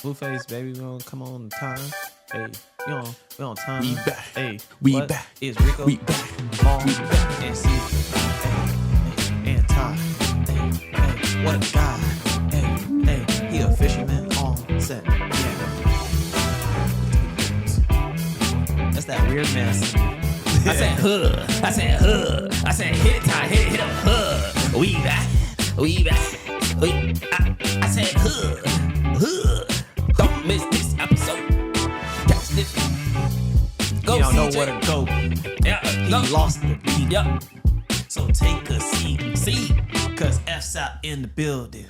Blueface, baby, we don't come on time. Hey, we on time. We back. Hey, We what? back. It's Rico. We back. Mom, We back. and C. Hey, and Ty. Hey, what a guy. Hey, he a fisherman on set. Yeah. That's that weird mess. I said huh. I said huh. I said hit it, Ty. Hit up huh. We back. I said huh. Don't miss this episode. Catch this. Go, You don't know CJ. where to go. Yeah, He go. lost the beat. Yep. So take a seat. See. Cause F's out in the building.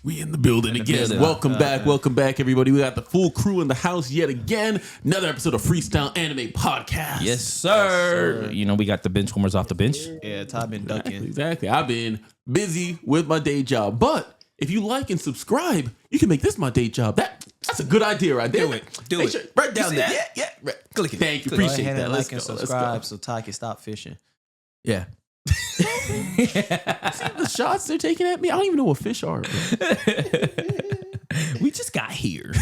We in the building again. building. Welcome back, everybody. We got the full crew in the house yet again. Another episode of Freestyle Anime Podcast. Yes, sir. You know, we got the bench warmers off the bench. Yeah, Ty been ducking. Exactly. I've been busy with my day job, but if you like and subscribe, you can make this my day job. That's a good idea right there. Do it. Right down You there. see that? Yeah. Right. Click it. Thank you. Go Appreciate ahead that. and Let's like and go. subscribe so Ty can stop fishing. Yeah. See the shots they're taking at me? I don't even know what fish are. Bro. We just got here.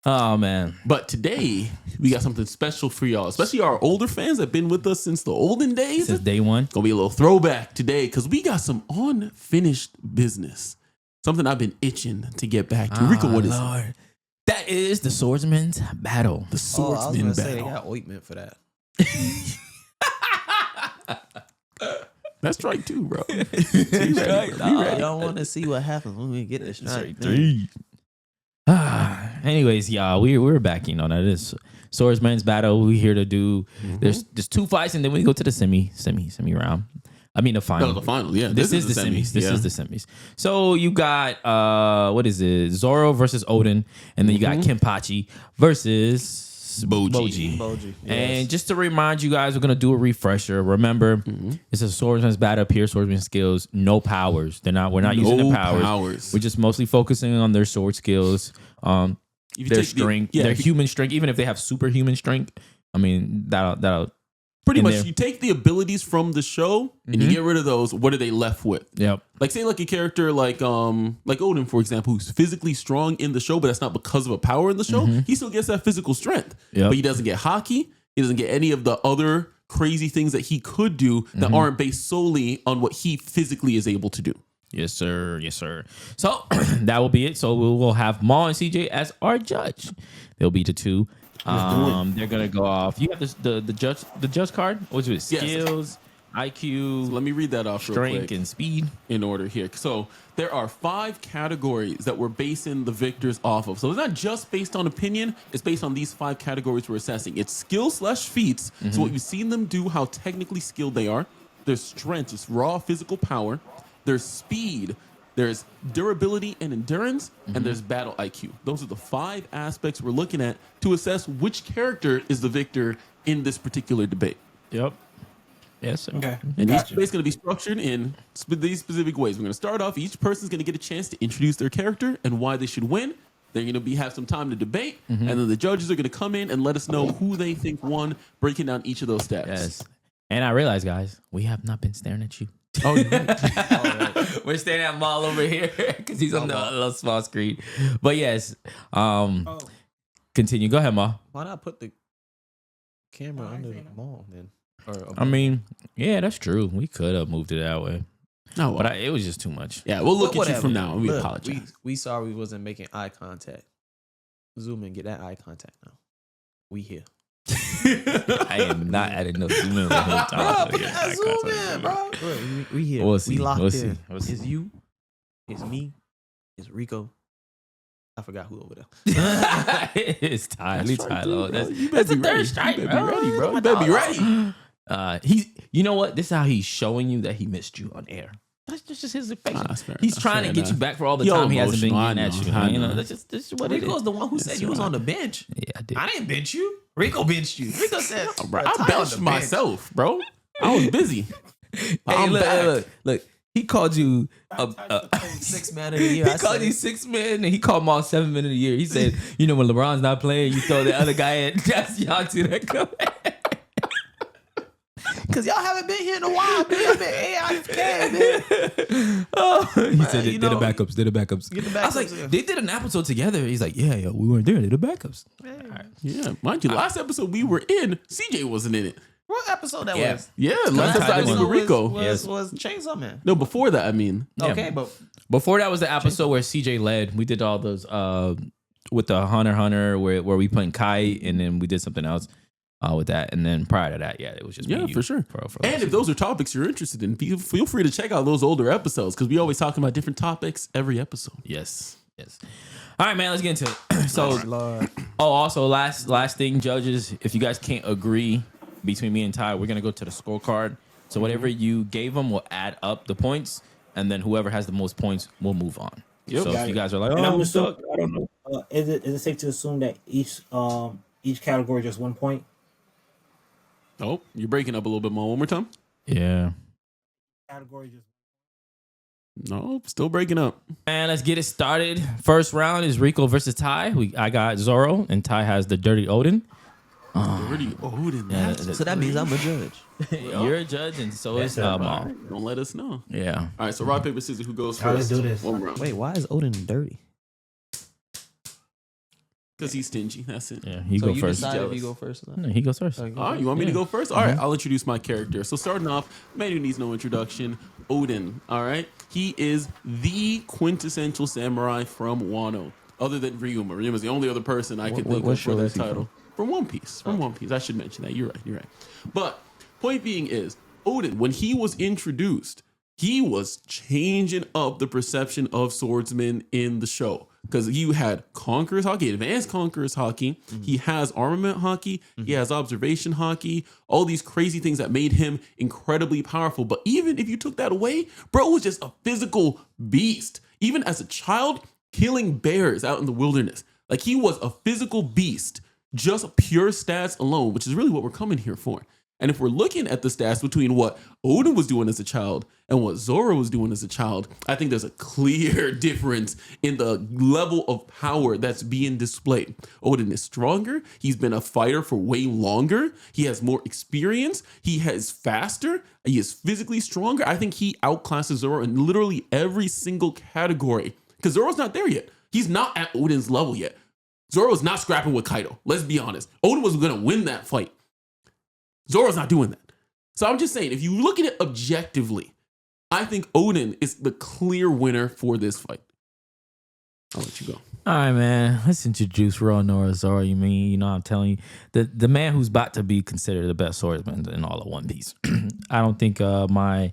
Oh, man. But today, we got something special for y'all, especially our older fans that have been with us since the olden days. Since day one. Gonna be a little throwback today because we got some unfinished business. Something I've been itching to get back to. Rico, what is it? Lord. That is the swordsman's battle. The I was swordsman gonna say they battle. got ointment for that. That's right too, bro. Right. You don't want to see what happens when we get this strike. Anyways, y'all, we're back. You know, that is swordsman's battle. We here to do. There's two fights, and then we go to the semi round. I mean the final. No, the final. Yeah, This is the semis. This Yeah. is the semis. So you got what is it? Zoro versus Oden, and then you got Kenpachi versus Bojji. Bojji. And just to remind you guys, we're gonna do a refresher. Remember, it's a swordsman's battle, pure swordsman skills, no powers. We're not using No their powers. powers. We're just mostly focusing on their sword skills, If you their take the- strength, yeah, their if you- human strength. Even if they have superhuman strength, I mean that'll pretty in much there. you take the abilities from the show and you get rid of those. What are they left with? Yep. Like say like a character like Oden, for example, who's physically strong in the show, but that's not because of a power in the show. He still gets that physical strength. Yep. But he doesn't get hockey. He doesn't get any of the other crazy things that he could do that aren't based solely on what he physically is able to do. Yes, sir. Yes, sir. So that will be it. So we will have Maul and CJ as our judge. They'll be the two. They're gonna go off. You have the judge card. What's it? Yes. Skills, IQ, Let me read that off real strength, quick. and speed. In order here. So there are 5 categories that we're basing the victors off of. So it's not just based on opinion. It's based on these 5 categories we're assessing. It's skill/feats. So what you've seen them do, how technically skilled they are. There's strength, just raw physical power. There's speed. There's durability and endurance. And there's battle IQ. Those are the 5 aspects we're looking at to assess which character is the victor in this particular debate. Yep. Yes, sir. Okay. And each debate's going to be structured in these specific ways. We're going to start off. Each person's going to get a chance to introduce their character and why they should win. They're going to have some time to debate, and then the judges are going to come in and let us know who they think won, breaking down each of those steps. Yes. And I realize, guys, we have not been staring at you. Oh, you're right. We're staring at Maul over here because he's on the little small screen. But yes, continue. Go ahead, Maul. Why not put the camera under the mall then? I mean, yeah, that's true. We could have moved it that way, No, but it was just too much. yeah, we'll look at you Whatever. from now. We Look, apologize. We saw we wasn't making eye contact. Zoom in, get that eye contact now. We here. I am not adding no zoom in the whole time. Put that zoom in, bro. Look, we here. We'll see. We locked We'll in. see. We'll see. It's you. It's me. It's Rico. I forgot who over there. It's Ty. That's Leave right, Ty dude, alone. bro. That's You better the be third ready. strike, You better be ready, bro. You better be ready. You know what? This is how he's showing you that he missed you on air. That's just his affection. That's fair He's enough, trying to fair get you enough. back for all the Yo, time he hasn't been emotional, getting I at you. know. You know, that's just what it Rico's is. the one who said you was on the bench. Yeah, I did. I didn't bench you. Rico benched you. Rico said, Bro, Ty I on benched the myself, bro. I was busy. Hey, I'm back. look. He called you bench. 6 man of the year. he I called said, you 6 men, and he called Maul 7 men of the year. He said, you know, when LeBron's not playing, you throw the other guy in. That's y'all two that come. because y'all haven't been here in a while, man. I've been AFK, man. He said they did the backups. Did the backups. Get the I was backups, like, yeah. they did an episode together. He's like, yeah, yo, we weren't there. They did the backups. Yeah, mind you, last episode we were in, CJ wasn't in it. What episode that Yeah. was? Yeah, last episode I did with Rico. Was Chainsaw Man. No, before that, I mean. Yeah. Okay, but Before that was the episode where CJ led. We did all those with the Hunter where we played kite, and then we did something else with that. And then prior to that, yeah, it was just me Yeah, and you for sure. for And if those are topics you're interested in, feel free to check out those older episodes because we always talking about different topics every episode. yes. All right, man, let's get into it. So, also last thing, judges, if you guys can't agree between me and Ty, we're gonna go to the scorecard. So whatever you gave them will add up the points, and then whoever has the most points will move on. Yep. So if you guys are like, And I'm we assuming, suck, I don't know. Is it safe to assume that each category just 1 point? Oh, you're breaking up a little bit more. One more time. Yeah. Category just. No, still breaking up. Man, let's get it started. First round is Rico versus Ty. I got Zoro, and Ty has the Dirty Odin. Already Oden. Yeah, so that means I'm a judge. You're a judge, and so is Maul. Don't let us know. Yeah. All right, so rock, paper, scissors. Who goes All right, first? let's do this. One round. Wait, why is Oden dirty? Because he's stingy. That's it. Yeah, you So go you first. decide if Jealous. you go first or not? No, he goes first. Okay. All right, you want me to go first? All right, I'll introduce my character. So starting off, man who needs no introduction, Oden. All right, he is the quintessential samurai from Wano, other than Ryuma. Ryuma is the only other person I could think what of for show that is he title. From One Piece. From One Piece. I should mention that. You're right. But point being is, Oden, when he was introduced, he was changing up the perception of swordsmen in the show. Because you had Conqueror's Hockey, Advanced Conqueror's Hockey. He has Armament Hockey. He has Observation Hockey. All these crazy things that made him incredibly powerful. But even if you took that away, bro was just a physical beast. Even as a child, killing bears out in the wilderness. Like, he was a physical beast. Just pure stats alone, which is really what we're coming here for. And if we're looking at the stats between what Oden was doing as a child and what Zoro was doing as a child, I think there's a clear difference in the level of power that's being displayed. Oden is stronger. He's been a fighter for way longer. He has more experience. He is faster. He is physically stronger. I think he outclasses Zoro in literally every single category because Zoro's not there yet. He's not at Oden's level yet. Zoro's not scrapping with Kaido. Let's be honest. Oden was going to win that fight. Zoro's not doing that. So I'm just saying, if you look at it objectively, I think Oden is the clear winner for this fight. I'll let you go. All right, man. Let's introduce Nora Zoro. I'm telling you, the man who's about to be considered the best swordsman in all of One Piece. I don't think my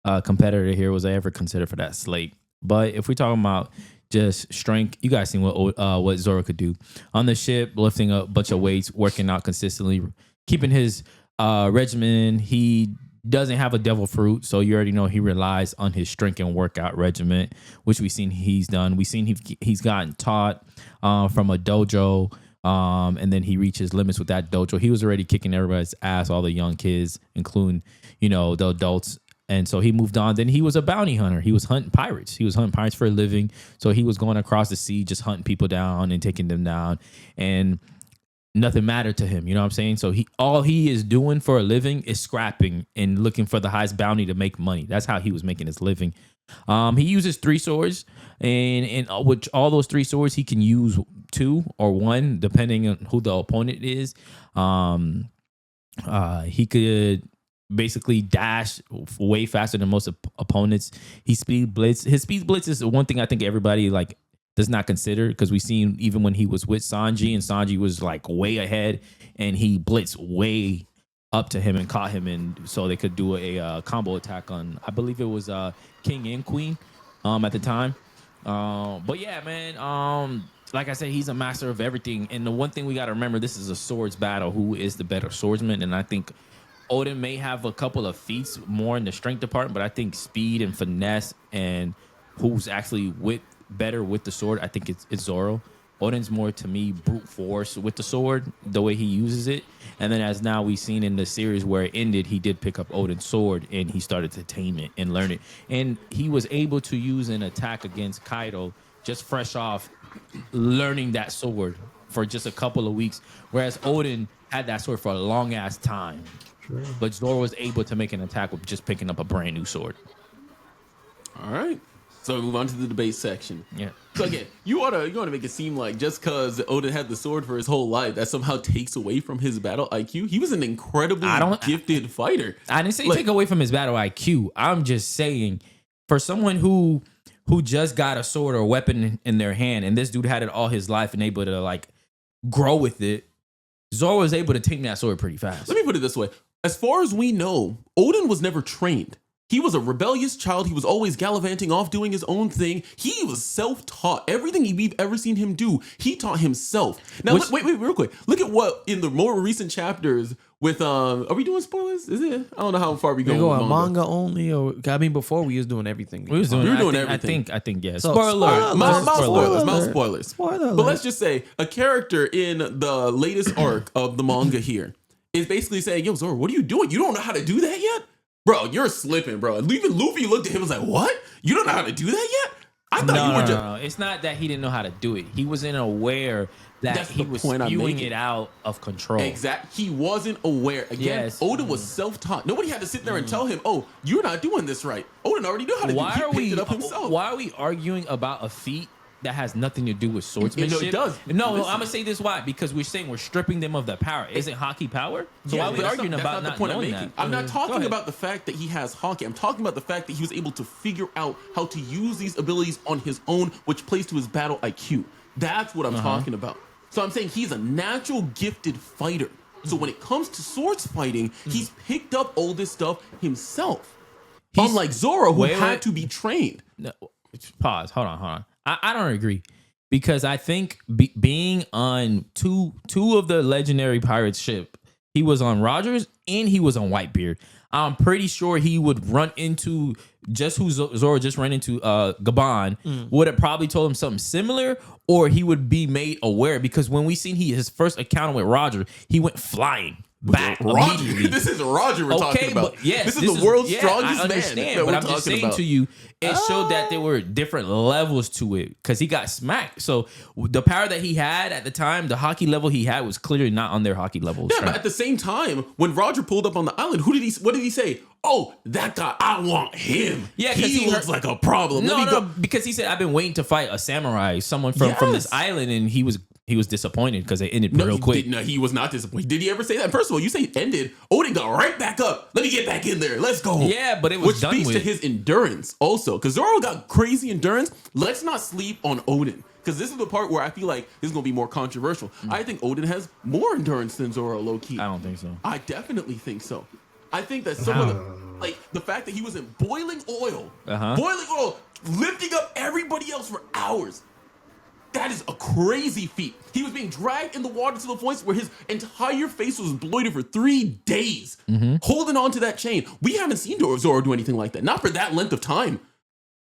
competitor here was ever considered for that slate. But if we're talking about just strength, you guys seen what Zoro could do on the ship, lifting a bunch of weights, working out consistently, keeping his regimen. He doesn't have a devil fruit, so you already know he relies on his strength and workout regimen, which we've seen he's done. We've seen he's gotten taught from a dojo, and then he reaches limits with that dojo. He was already kicking everybody's ass, all the young kids, including the adults. And so he moved on. Then he was a bounty hunter. He was hunting pirates. He was hunting pirates for a living. So he was going across the sea, just hunting people down and taking them down. And nothing mattered to him. You know what I'm saying? So all he is doing for a living is scrapping and looking for the highest bounty to make money. That's how he was making his living. He uses 3 swords, and with all those 3 swords, he can use 2 or 1, depending on who the opponent is. He could basically dash way faster than most opponents. He speed blitz. His speed blitz is one thing I think everybody does not consider, because we've seen even when he was with Sanji, and Sanji was way ahead, and he blitzed way up to him and caught him, and so they could do a combo attack on, I believe it was King and Queen at the time. But yeah, man, like I said, he's a master of everything. And the one thing we got to remember, this is a swords battle. Who is the better swordsman? And I think Oden may have a couple of feats more in the strength department, but I think speed and finesse and who's actually better with the sword, I think it's Zoro. Oden's more, to me, brute force with the sword, the way he uses it. And then as now we've seen in the series where it ended, he did pick up Oden's sword and he started to tame it and learn it. And he was able to use an attack against Kaido just fresh off learning that sword for just a couple of weeks, whereas Oden had that sword for a long ass time. but Zoro was able to make an attack with just picking up a brand new sword. All right. So we move on to the debate section. Yeah. So again, you want to make it seem like just because Oden had the sword for his whole life, that somehow takes away from his battle IQ. He was an incredibly gifted fighter. I didn't say take away from his battle IQ. I'm just saying, for someone who just got a sword or weapon in their hand, and this dude had it all his life and able to like grow with it, Zoro was able to take that sword pretty fast. Let me put it this way: as far as we know, Oden was never trained. He was a rebellious child. He was always gallivanting off, doing his own thing. He was self-taught. Everything we've ever seen him do, he taught himself. Now, wait, real quick. Look at what in the more recent chapters with are we doing spoilers? Is it? I don't know how far we go. We go manga only, or I mean, before we was doing everything. We were doing everything. I think yeah. So, Spoiler. Mouse spoilers. Spoiler But let's just say a character in the latest arc of the manga here is basically saying, "Yo, Zoro, what are you doing? You don't know how to do that yet?" Bro, you're slipping, bro. And even Luffy looked at him and was like, what? You don't know how to do that yet? I thought you were just... No. It's not that he didn't know how to do it. He wasn't aware that he was spewing it out of control. Exactly. He wasn't aware. Again, Oden was self-taught. Nobody had to sit there and tell him, oh, you're not doing this right. Oden already knew how to do it. He picked it up himself. Why are we arguing about a feat that has nothing to do with swordsmanship? It does. No, I'm gonna say this why, because we're saying we're stripping them of their power. Isn't hockey power? So why are we arguing about not knowing that? I'm not talking about the fact that he has hockey. I'm talking about the fact that he was able to figure out how to use these abilities on his own, which plays to his battle IQ. That's what I'm talking about. So I'm saying he's a natural gifted fighter. So when it comes to swords fighting, he's picked up all this stuff himself. Unlike Zoro, who had to be trained. No, pause. Hold on. I don't agree, because I think being on two of the legendary pirates ship, he was on Rogers and he was on Whitebeard. I'm pretty sure he would run into just who Zoro just ran into, Gabon, would have probably told him something similar, or he would be made aware, because when we seen his first encounter with Roger, he went flying back immediately. This is Roger we're talking about. But yes, this is the world's strongest I understand, man. But I'm just saying to you, it showed that there were different levels to it, because he got smacked. So the power that he had at the time, the hockey level he had, was clearly not on their hockey level. Yeah, but at the same time, when Roger pulled up on the island, what did he say? Oh, that guy, I want him. Yeah, he looks like a problem. No, because he said, I've been waiting to fight a samurai, someone from this island, and he was disappointed because they ended real quick. He was not disappointed. Did he ever say that? First of all, you say it ended. Odin got right back up. Let me get back in there. Let's go. Yeah, but it was which done speaks with. to his endurance also, because Zoro got crazy endurance. Let's not sleep on Odin, because this is the part where I feel like this is going to be more controversial. I think Odin has more endurance than Zoro, low key. I don't think so. I definitely think so. I think that some of the fact that he was in boiling oil, lifting up everybody else for hours. That is a crazy feat. He was being dragged in the water to the point where his entire face was bloated for 3 days, holding on to that chain. We haven't seen Zoro do anything like that. Not for that length of time.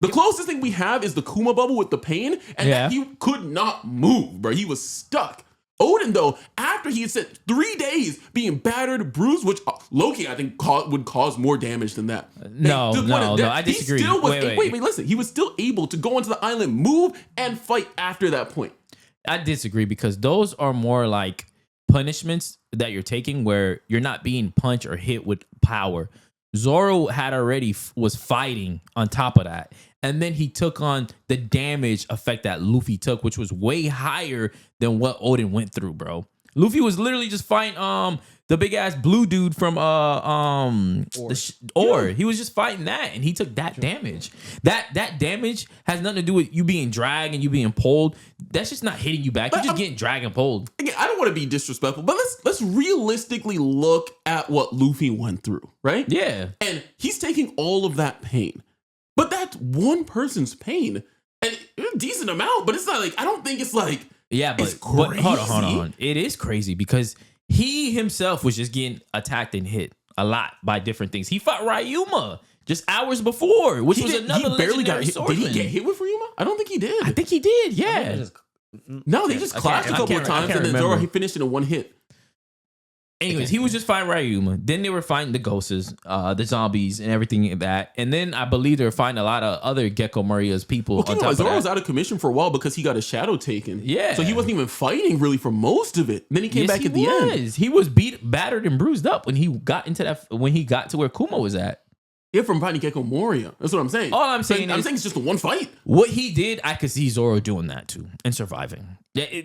The closest thing we have is the Kuma bubble with the pain, and that he could not move, bro. He was stuck. Oden, though, after he had spent 3 days being battered, bruised, which Loki, I think, would cause more damage than that. No, I disagree. He still was, wait, listen. He was still able to go onto the island, move, and fight after that point. I disagree, because those are more like punishments that you're taking where you're not being punched or hit with power. Zoro had already was fighting on top of that. And then he took on the damage effect that Luffy took, which was way higher than what Oden went through, bro. Luffy was literally just fighting the big ass blue dude from Or. He was just fighting that, and he took that damage. That damage has nothing to do with you being dragged and you being pulled. That's just not hitting you back. You're just getting dragged and pulled. Again, I don't want to be disrespectful, but let's realistically look at what Luffy went through, right? Yeah. And he's taking all of that pain. But that's one person's pain. And a decent amount, but it's not like, I don't think it's like, but hold on. It is crazy, because he himself was just getting attacked and hit a lot by different things. He fought Ryuma just hours before, which was another legendary swordsman. Did he get hit with Ryuma? I don't think he did. I think he did, yeah. No, they just clashed a couple of times, and then Zoro, he finished it in one hit. Anyways, he was just fighting Ryuma. Then they were fighting the ghosts, the zombies, and everything like that. And then I believe they were fighting a lot of other Gecko Maria's people. Well, on top of Zoro that. was out of commission for a while because he got a shadow taken. Yeah. So he wasn't even fighting really for most of it. Then he came back at the end. He was battered, and bruised up when he got into that. When he got to where Kuma was at. Yeah, from fighting Gecko Moria. That's what I'm saying. All I'm saying I'm saying it's just the one fight. What he did, I could see Zoro doing that too and surviving.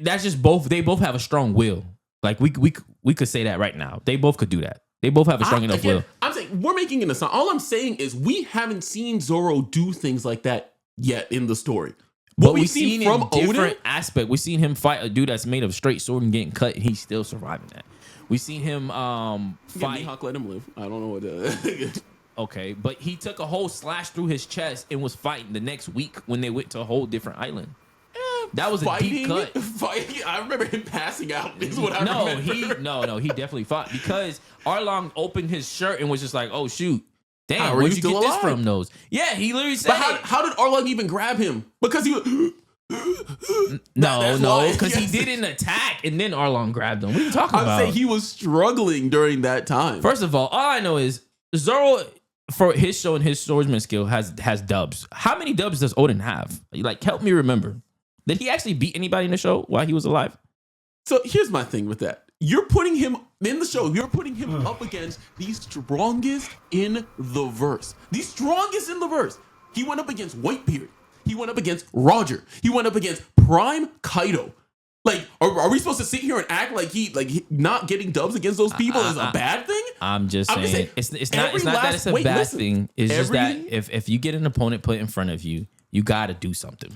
That's just both. They both have a strong will. Like we could say that right now. They both could do that. They both have a strong enough will. I'm saying we're making an assumption. All I'm saying is we haven't seen Zoro do things like that yet in the story. What we've seen from in different Oden aspect. We've seen him fight a dude that's made of straight sword and getting cut, and he's still surviving that. We've seen him fight. Mihawk let him live. I don't know what. Okay, but he took a whole slash through his chest and was fighting the next week when they went to a whole different island. That was a deep cut. Fighting. I remember him passing out. Is what I remember. He definitely fought because Arlong opened his shirt and was just like, "Oh shoot, damn, How are where'd you you still get this alive?" from?" Those, yeah, he literally said, But how did Arlong even grab him? Because he was. That's "No, why. because Yes. he didn't attack and then Arlong grabbed him." What are you talking I'm about? saying he was struggling during that time. First of all I know is Zoro, for his show and his swordsman skill, has dubs. How many dubs does Oden have? Like, help me remember. Did he actually beat anybody in the show while he was alive? So here's my thing with that. You're putting him in the show. You're putting him up against the strongest in the verse. The strongest in the verse. He went up against Whitebeard. He went up against Roger. He went up against Prime Kaido. Like, are we supposed to sit here and act like he not getting dubs against those people is a bad thing? I'm just saying it's not that it's a bad thing. It's just that if you get an opponent put in front of you, you got to do something.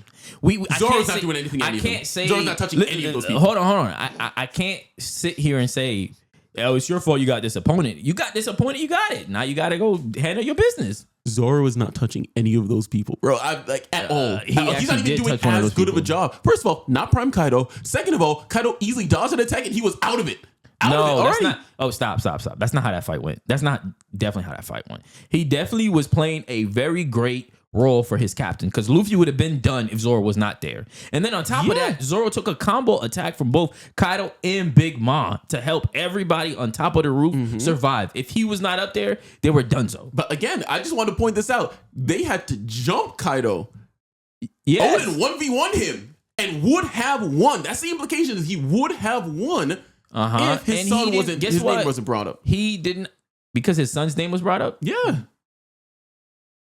Zoro's not doing anything. I can't say Zoro's not touching any of those people. Hold on. I can't sit here and say, "Oh, it's your fault. You got this opponent. You got this opponent. You got it. Now you got to go handle your business." Zoro is not touching any of those people, bro. At all. He's not even doing as good of a job. First of all, not Prime Kaido. Second of all, Kaido easily dodged an attack and he was out of it. That's not. Oh, stop. That's not how that fight went. That's not definitely how that fight went. He definitely was playing a very great role for his captain because Luffy would have been done if Zoro was not there. And then on top of that, Zoro took a combo attack from both Kaido and Big Mom to help everybody on top of the roof survive. If he was not up there, they were donezo. But again, I just want to point this out. They had to jump Kaido. Yes. Oden 1v1 him and would have won. That's the implication is he would have won if his son name wasn't brought up. He didn't because his son's name was brought up. Yeah.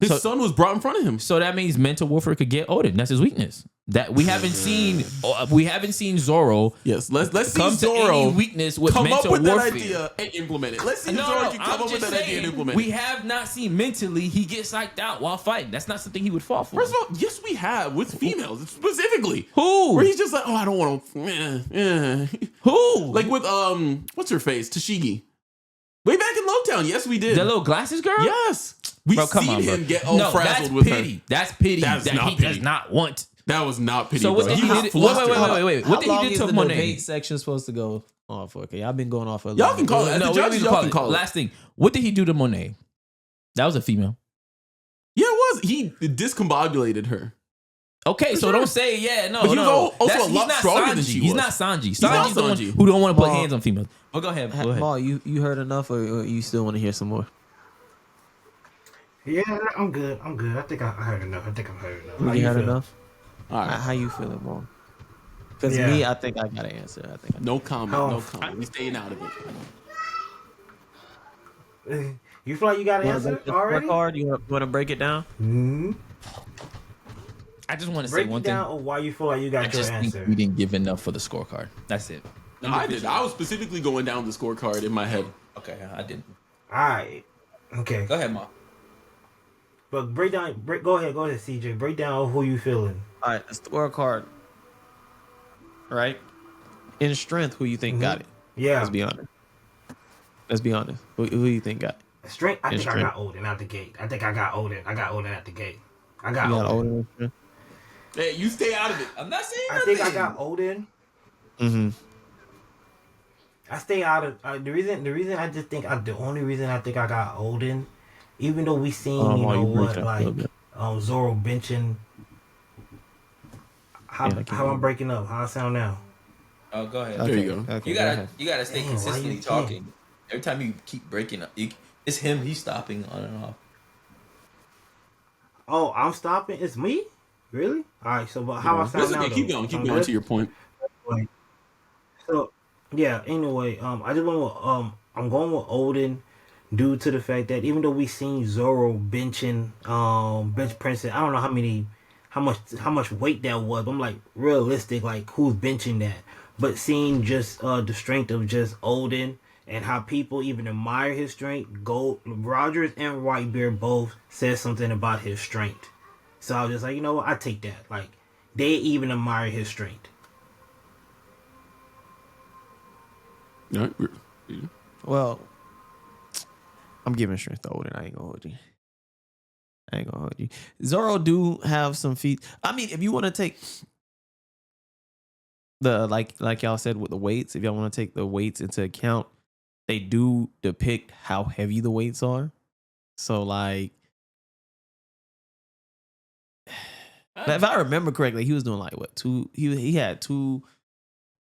His son was brought in front of him. So that means mental warfare could get Oden. That's his weakness. That we haven't seen. We haven't seen Zoro. Yes, let's come see Zoro to any weakness with come mental up with warfare. that idea and implement it. Let's see if Zoro can come up with that idea and implement it. We have not seen mentally he gets psyched out while fighting. That's not something he would fall for. First of all, yes, we have with females specifically. Who? Where he's just like, oh, I don't want to. Who? Like with what's her face, Tashigi. Way back in Lowtown, yes, we did. The little glasses girl. Yes, we seen him get all frazzled with pity. her. That's pity. That's that not he pity. does not want. That was not pity. So what bro. did he was do? flustered. Wait. How What did long he do is to the Monet? debate section supposed to go on for? Okay, y'all been going off for Y'all can call it. No, The judges, y'all can call it. Last thing. What did he do to Monet? That was a female. Yeah, it was. He discombobulated her. Okay, so sure. don't say But he was also a lot stronger than she He's was. not Sanji. not Sanji's the one Sanji. who don't want to put Well, hands on females. Oh, go ahead. Maul, you heard enough, or you still want to hear some more? Yeah, I'm good. I think I heard enough. I've heard enough. You heard enough? All right. How you feeling, Maul? Because Yeah. me, I think I got an answer. No comment. Oh. No comment. We staying out of it. You feel like you got an answer already? Scorecard? You want to break it down? Mm-hmm. I just want to say Break one it thing. down, or why you feel like you got I your just think answer? we didn't give enough for the scorecard. That's it. No, I did. I was specifically going down the scorecard in my head. Okay, I didn't. All right. Okay. Go ahead, Ma. But go ahead, CJ. Break down who you feeling. All right, the scorecard. Right? In strength, who you think got it? Yeah. Let's be honest. Who you think got it? Strength. I think I strength. got Oden out the gate. I got Oden at the gate. I You got got Oden. Oden? Hey, you stay out of it. I'm not saying I nothing. think I got Oden. Mm-hmm. I stay out of the reason I just think the only reason I think I got Oden, even though we seen Zoro benching. How I'm breaking up? How I sound now? Oh, go ahead. There you go. Okay, You gotta stay Damn, why consistently you talking. Every time you keep breaking up, it's him. He's stopping on and off. Oh, I'm stopping. It's me. Really? All right. So, but how I sound That's now? okay. Keep Though? going. Keep Sound going good? to your point. Like, so yeah. Anyway, I just went with I'm going with Oden due to the fact that even though we seen Zoro benching bench Prince, I don't know how much weight that was. But I'm like realistic, like who's benching that? But seeing just the strength of just Oden and how people even admire his strength. Gold Rogers and Whitebeard both said something about his strength. So I was just like, you know what, I take that. Like they even admire his strength. All right. Well, I'm giving strength to Oden. I ain't gonna hold you. Zoro do have some feet. I mean, if you want to take the like y'all said with the weights, if y'all want to take the weights into account, they do depict how heavy the weights are. So like, if I remember correctly, he was doing like what, two? He had two.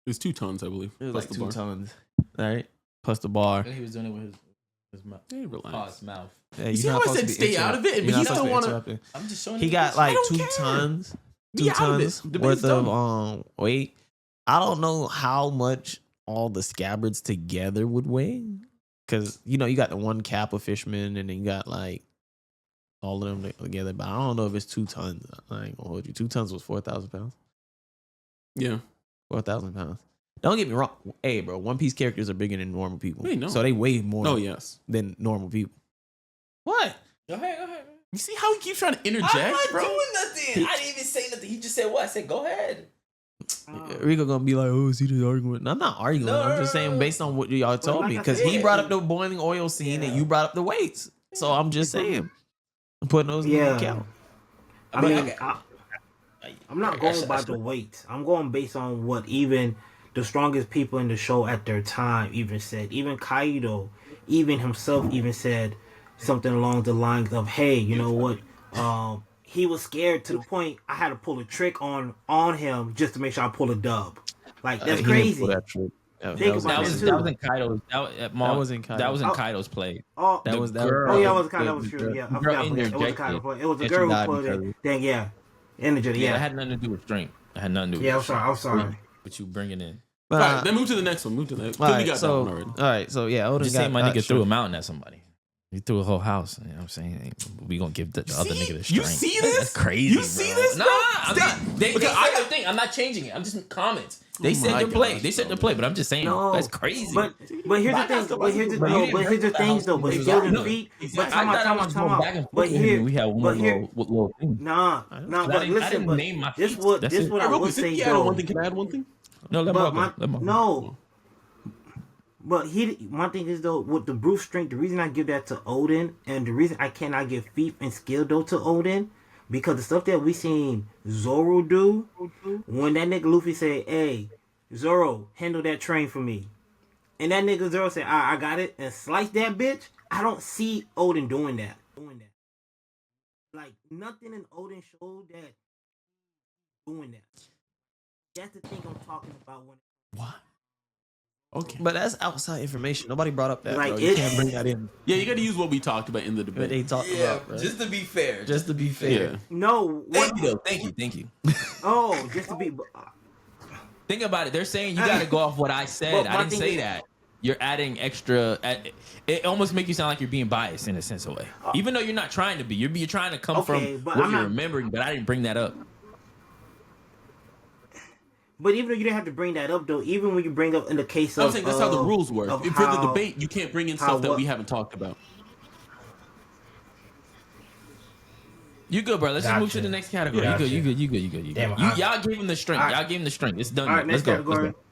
It was 2 tons, I believe. It was plus like the 2 bar. tons, right? Plus the bar. He was doing it with his mouth. Hey, relax. His mouth. Yeah, You see how I said stay out of it, You're but he not still supposed to wanna- interrupt it. I'm just showing He you got this. like I don't 2 care. tons, Be 2 out of it. tons Debate's worth done. of weight. I don't know how much all the scabbards together would weigh, because you got the one cap of fishermen, and then you got like all of them together. But I don't know if it's 2 tons. I ain't gonna hold you. 2 tons was 4,000 pounds. Yeah. 4,000 pounds. Don't get me wrong. Hey, bro, One Piece characters are bigger than normal people. Wait, no. So they weigh more. Oh, yes. Than normal people. What? Go ahead. You see how he keeps trying to interject, I'm not bro? doing nothing. I didn't even say nothing. He just said what? I said go ahead. Rico gonna be like, oh, is he just arguing? No, I'm not arguing. No, I'm just saying based on what y'all told like me, I because he said, brought up the boiling oil scene and you brought up the weights. So I'm just saying, I'm putting those in the account. I mean, I'm not going by the weight. I'm going based on what even the strongest people in the show at their time even said. Even Kaido, even himself, even said something along the lines of, "Hey, you know what? He was scared to the point I had to pull a trick on him just to make sure I pull a dub. Like that's He didn't crazy. pull that trick. Think about That was in Kaido's. That was in Kaido's play. Oh, That was oh yeah, it was Kaido. That was true. Yeah, I forgot. It was interjected, Kaido. It was a and girl she who died put because it. of it. Then yeah, energy. Yeah, Yeah, it had nothing to do with strength. It had nothing to do with yeah. strength. I'm sorry. What you bringing in? All right, then move to the next one. Move to the next. All We right, got so that one already. all right, so yeah, Oden Just got saying my nigga threw sure. a mountain at somebody. He threw a whole house. You know what I'm saying? We gonna give the other nigga the strength. You see this? That's crazy. You see this, Nah, bro? I'm not. They Because said their thing. I'm not changing it. I'm just comments. They Oh said my their play. gosh, They said their bro. play, but I'm just saying No, that's crazy. But here's the thing. But here's the things though. But skills and feet. But time out. But here, we had one but here. little thing. Nah. But I listen. didn't But name my this feats. what That's this it. what I Real would quick, say can I add one though. thing? Can I add one thing? No, let But me go. no. But my thing is though, with the brute strength, the reason I give that to Oden, and the reason I cannot give feet and skill though to Oden, because the stuff that we seen Zoro do, when that nigga Luffy said, "Hey, Zoro, handle that train for me," and that nigga Zoro said, "I got it," and slice that bitch. I don't see Oden doing that. Like nothing in Oden showed that doing that. That's the thing I'm talking about when. What? Okay. But that's outside information. Nobody brought up that. Like, Bro. You it's- can't bring that in. Yeah, you got to use what we talked about in the What debate. they talked about, bro. just to be fair. Just to be fair. Yeah. No, what? Thank you. Oh, just to be. Think about it. They're saying you got to go off what I said. But I my didn't thing say is- that. You're adding extra. It almost makes you sound like you're being biased in a sense of way, even though you're not trying to be. You're trying to come Okay, from but what I'm you're not- remembering. But I didn't bring that up. But even though you didn't have to bring that up, though, even when you bring up in the case I'm of, saying that's how the rules work. of If for the how- debate, you can't bring in how stuff that what- we haven't talked about. You good, bro? Let's just move to Gotcha. the next category. Gotcha. You good. Damn, Y'all gave him the strength. All right. Y'all gave him the strength. It's done. All right, Let's next go. category. Let's go.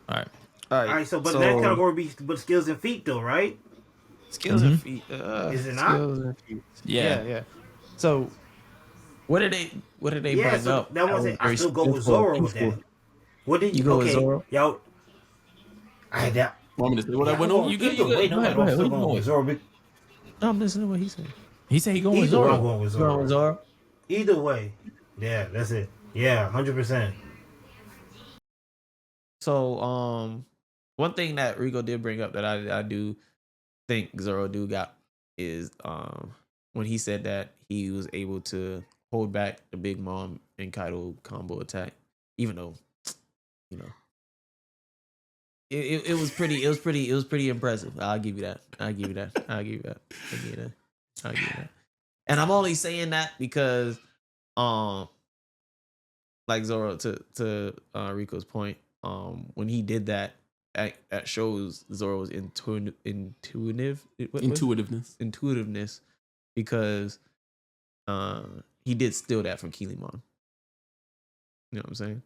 All right. All All right, so but the next category be but skills and feet, though, right? skills and feet. Is it not? Skills and feet. Yeah. Yeah. So, what did they Yeah, bring so up? that wasn't. I still go with Zoro with that. What did You go with okay, Zoro? Yo, I had that. Want me to say what I went I'm over? going You good, either you good. way, Go no, ahead, I'm go ahead. still What you going going with with? Zoro. No, I'm listening to what he said. He said he going with Either way, I'm Zoro. going with You going with Zoro. Zoro? Either way, yeah, that's it. Yeah, 100%. So, one thing that Rico did bring up that I do think Zoro do got is when he said that he was able to hold back the Big Mom and Kaido combo attack, even though, you know, it was pretty impressive. I'll give you that. And I'm only saying that because like Zoro to Rico's point, when he did that, that shows Zoro's intuitiveness because he did steal that from Kilimon. You know what I'm saying?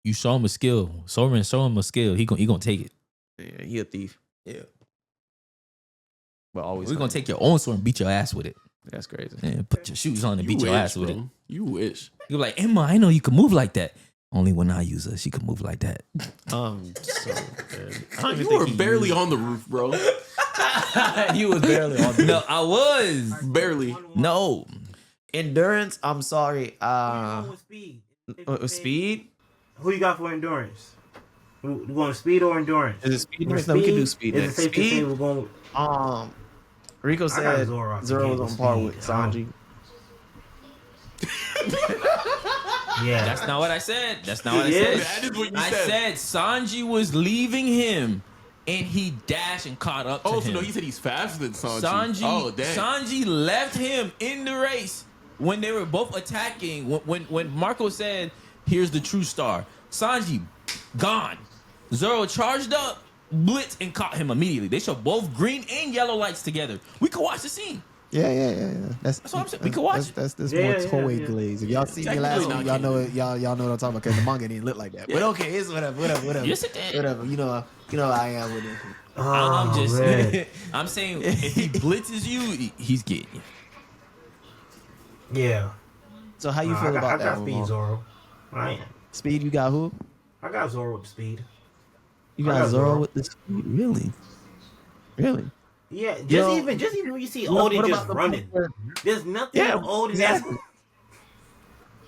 You show him a skill. Soren, show him a skill. He gonna take it. Yeah, he a thief. Yeah. But always We're gonna take your own sword and beat your ass with it. That's crazy. And put your shoes on and beat You your wish, ass with it. bro. You wish. You're like, Emma, I know you can move like that. Only when I use her, she can move like that. So good. I don't even You think were he barely used- on the roof, bro. You was barely on the No, I was. Barely. No. endurance. I'm sorry. With speed. Speed. Who you got for endurance? You going speed or endurance? Is it speed? For No, we can do speed. Is it next. safe to say Speed. we're going? Rico I got said Zoro off the Zoro gate was with on par speed. with Sanji. Yeah. That's not what I said. That's not what I Yeah. said. That is what you I said. Sanji was leaving him, and he dashed and caught up to Oh, him. so no, he said he's faster than Sanji. Sanji, Oh, damn. Sanji left him in the race when they were both attacking. When Marco said, "Here's the true star," Sanji gone. Zoro charged up, blitzed, and caught him immediately. They show both green and yellow lights together. We could watch the scene. Yeah. That's what I'm saying. We could watch it. That's Yeah, more yeah, Toei yeah. glaze. If y'all see me Technically last not week, y'all know canon. y'all know what I'm talking about because the manga didn't look like that. But okay, it's whatever. Yes, it did. Whatever. You know how I am with it. I'm just man. saying. I'm saying if he blitzes you, he's getting you. Yeah. So how you I feel got, about I that got one? speed, Mo? Zoro. I Speed, you got who? got Zoro with speed. You I got got Zoro Zoro. with the speed? Really? Yeah, just Yo, even when you see What Oden just about the running, point where- there's nothing Yeah, with Oden exactly.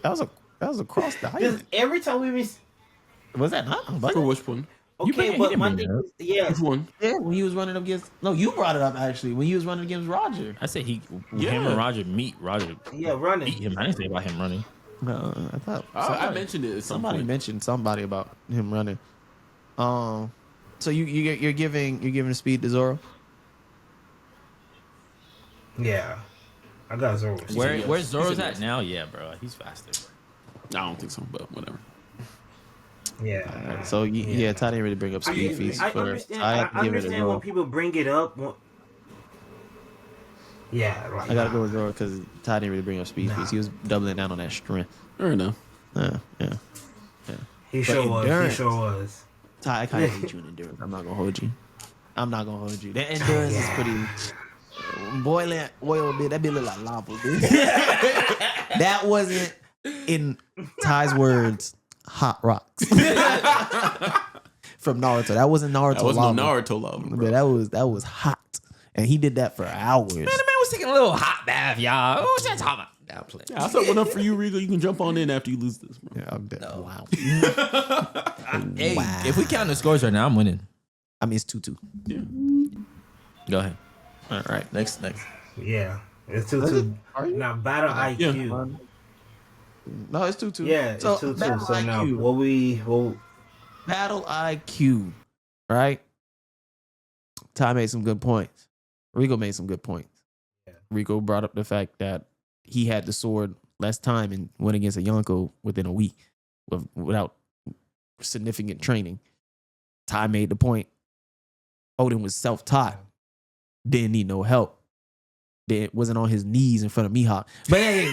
That was across the that's just height. every time we miss. Was that not? For which one? Okay, he but didn't my bring thing that is, yeah, Which one? Yeah, when he was running up against. No, you brought it up actually. When he was running against Roger. I said him Yeah. and Roger meet. Roger yeah, running. beat him. I didn't say about him running. No, I thought I mentioned it at some somebody point. mentioned somebody about him running. So you're giving speed to Zoro. Yeah, I got Zoro. with Where speed. where's Zoro's He's a at yes. now? Yeah, bro, he's faster. I don't think so, but whatever. Yeah. So yeah, Ty didn't really bring up speed feats I for. understand. I I have to give it a understand when Zoro. people bring it up. Yeah, like, I gotta go with Zoro because Ty didn't really bring up speed feats. He was doubling down on that strength. Fair enough. Yeah. He sure was. He endurance. sure was. Ty, I kind of hate you in endurance. I'm not gonna hold you. That endurance is pretty. Boiling oil, bitch. That bitch look like lava, bitch. That wasn't, in Ty's words, hot rocks from Naruto. That wasn't Naruto That wasn't lava. no Naruto lava, bro. But that was hot, and he did that for hours. Man, the man was taking a little hot bath, y'all. What's that talking about? Nah, I'm playing. Yeah, I set one up for you, Rico. You can jump on in after you lose this, bro. Yeah, I'm dead. Wow. Hey, Wow. if we count the scores right now, I'm winning. I mean, it's 2-2. Yeah. Go ahead. All right, next. Yeah, it's 2-2. Now battle IQ. No, it's 2-2. Yeah, it's So, 2-2. battle So now IQ. Battle IQ, right? Ty made some good points. Rico made some good points. Yeah. Rico brought up the fact that he had the sword less time and went against a Yonko within a week without significant training. Ty made the point. Oden was self-taught. Didn't need no help. Wasn't on his knees in front of Mihawk. But hey,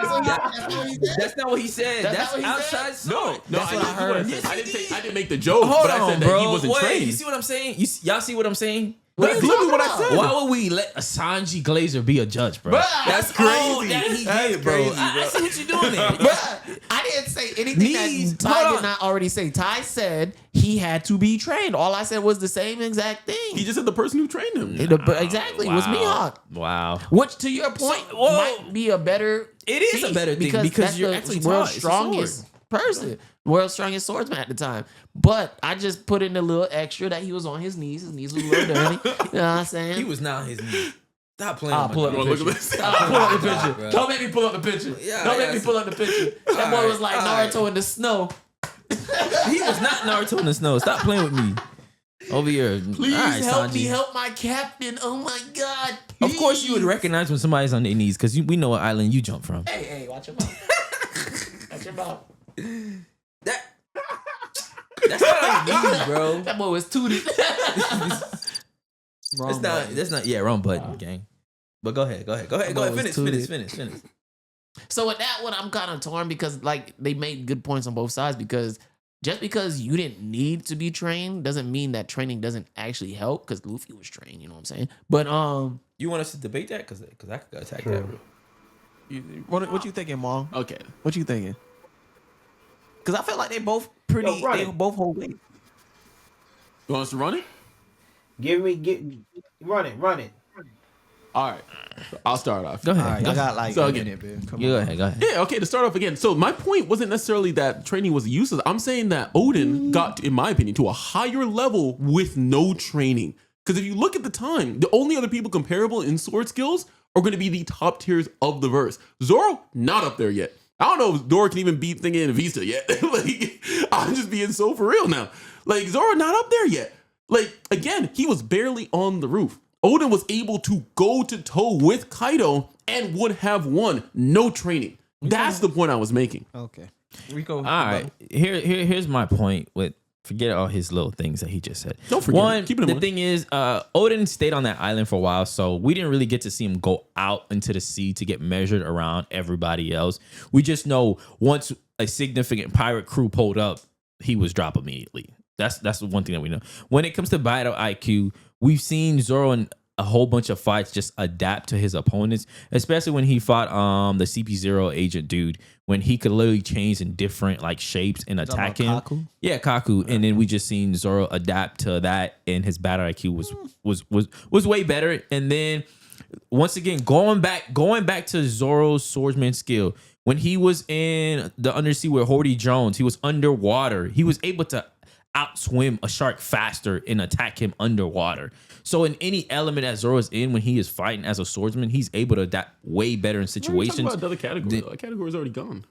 That's not what he said. That's what he outside. No, That's I what I didn't, heard. I didn't say I didn't make the joke, Hold but I on, said that bro. he wasn't Wait, trained. you see what I'm saying? Y'all see what I'm saying? That's literally what I said. Why would we let a Sanji Glazer be a judge, bro? That's crazy. Oh, that he That's did, bro. crazy, I see what you're doing there. Bruh, I didn't say anything Knees, that Ty hold did on. not already say. Ty said he had to be trained. All I said was the same exact thing. He just said the person who trained him. Exactly, it was Mihawk. Wow. Which, to your point, might be a better. It is a feat better thing because that's you're the actually world's taught. It's a strongest person, world's strongest swordsman at the time. But I just put in a little extra that he was on his knees. His knees was a little dirty. You know what I'm saying? He was not his knee. Stop playing. I'll pull up the Look at picture. this. I'll pull up the Nah, picture. bro. Don't make me pull up the picture. Yeah, Don't yeah, make me pull up the picture. That boy was like Naruto in the snow. He was not Naruto in the snow. Stop playing with me. Over here. Please All right, help me Sanji. help my captain. Oh my God. Of course, you would please. recognize when somebody's on their knees because we know what island you jump from. Hey, watch your mouth. Watch your mouth. That's not on your knees, bro. That boy was tooted. Wrong button. That's not. Yeah, wrong button, gang. But go ahead. Finish. So with that one, I'm kind of torn because like they made good points on both sides because just because you didn't need to be trained doesn't mean that training doesn't actually help because Luffy was trained, you know what I'm saying? But You want us to debate that? Because I could attack that, bro. what you thinking, Mom? Okay. What you thinking? Because I feel like they both pretty. Yo, run They it. both hold weight. You want us to run it? Run it. All right. I'll start off. Go ahead. All right, I got like So a again- minute, man. Come Go on. ahead. Go ahead. Yeah, okay, to start off again. So my point wasn't necessarily that training was useless. I'm saying that Oden got, in my opinion, to a higher level with no training. Because if you look at the time, the only other people comparable in sword skills are going to be the top tiers of the verse. Zoro, not up there yet. I don't know if Zoro can even beat Thinking in Vista yet. Like, I'm just being so for real now. Like, Zoro not up there yet. Like, again, he was barely on the roof. Oden was able to go to toe with Kaido and would have won. No training. That's the point I was making. Okay. Rico. All right. Here's my point with forget all his little things that he just said. Don't forget it. One, Keep it in the mind. thing is, Oden stayed on that island for a while, so we didn't really get to see him go out into the sea to get measured around everybody else. We just know once a significant pirate crew pulled up, he was dropped immediately. That's the one thing that we know. When it comes to battle IQ, we've seen Zoro in a whole bunch of fights just adapt to his opponents, especially when he fought the CP0 agent dude, when he could literally change in different like shapes and attack him. Kaku? Yeah, Kaku. And then we just seen Zoro adapt to that, and his battle IQ was way better. And then once again, going back to Zoro's swordsman skill, when he was in the undersea with Horty Jones, he was underwater. He was able to outswim a shark faster and attack him underwater. So in any element that Zoro's in when he is fighting as a swordsman, he's able to adapt way better in We're talking situations. about another category. The- That category is already gone.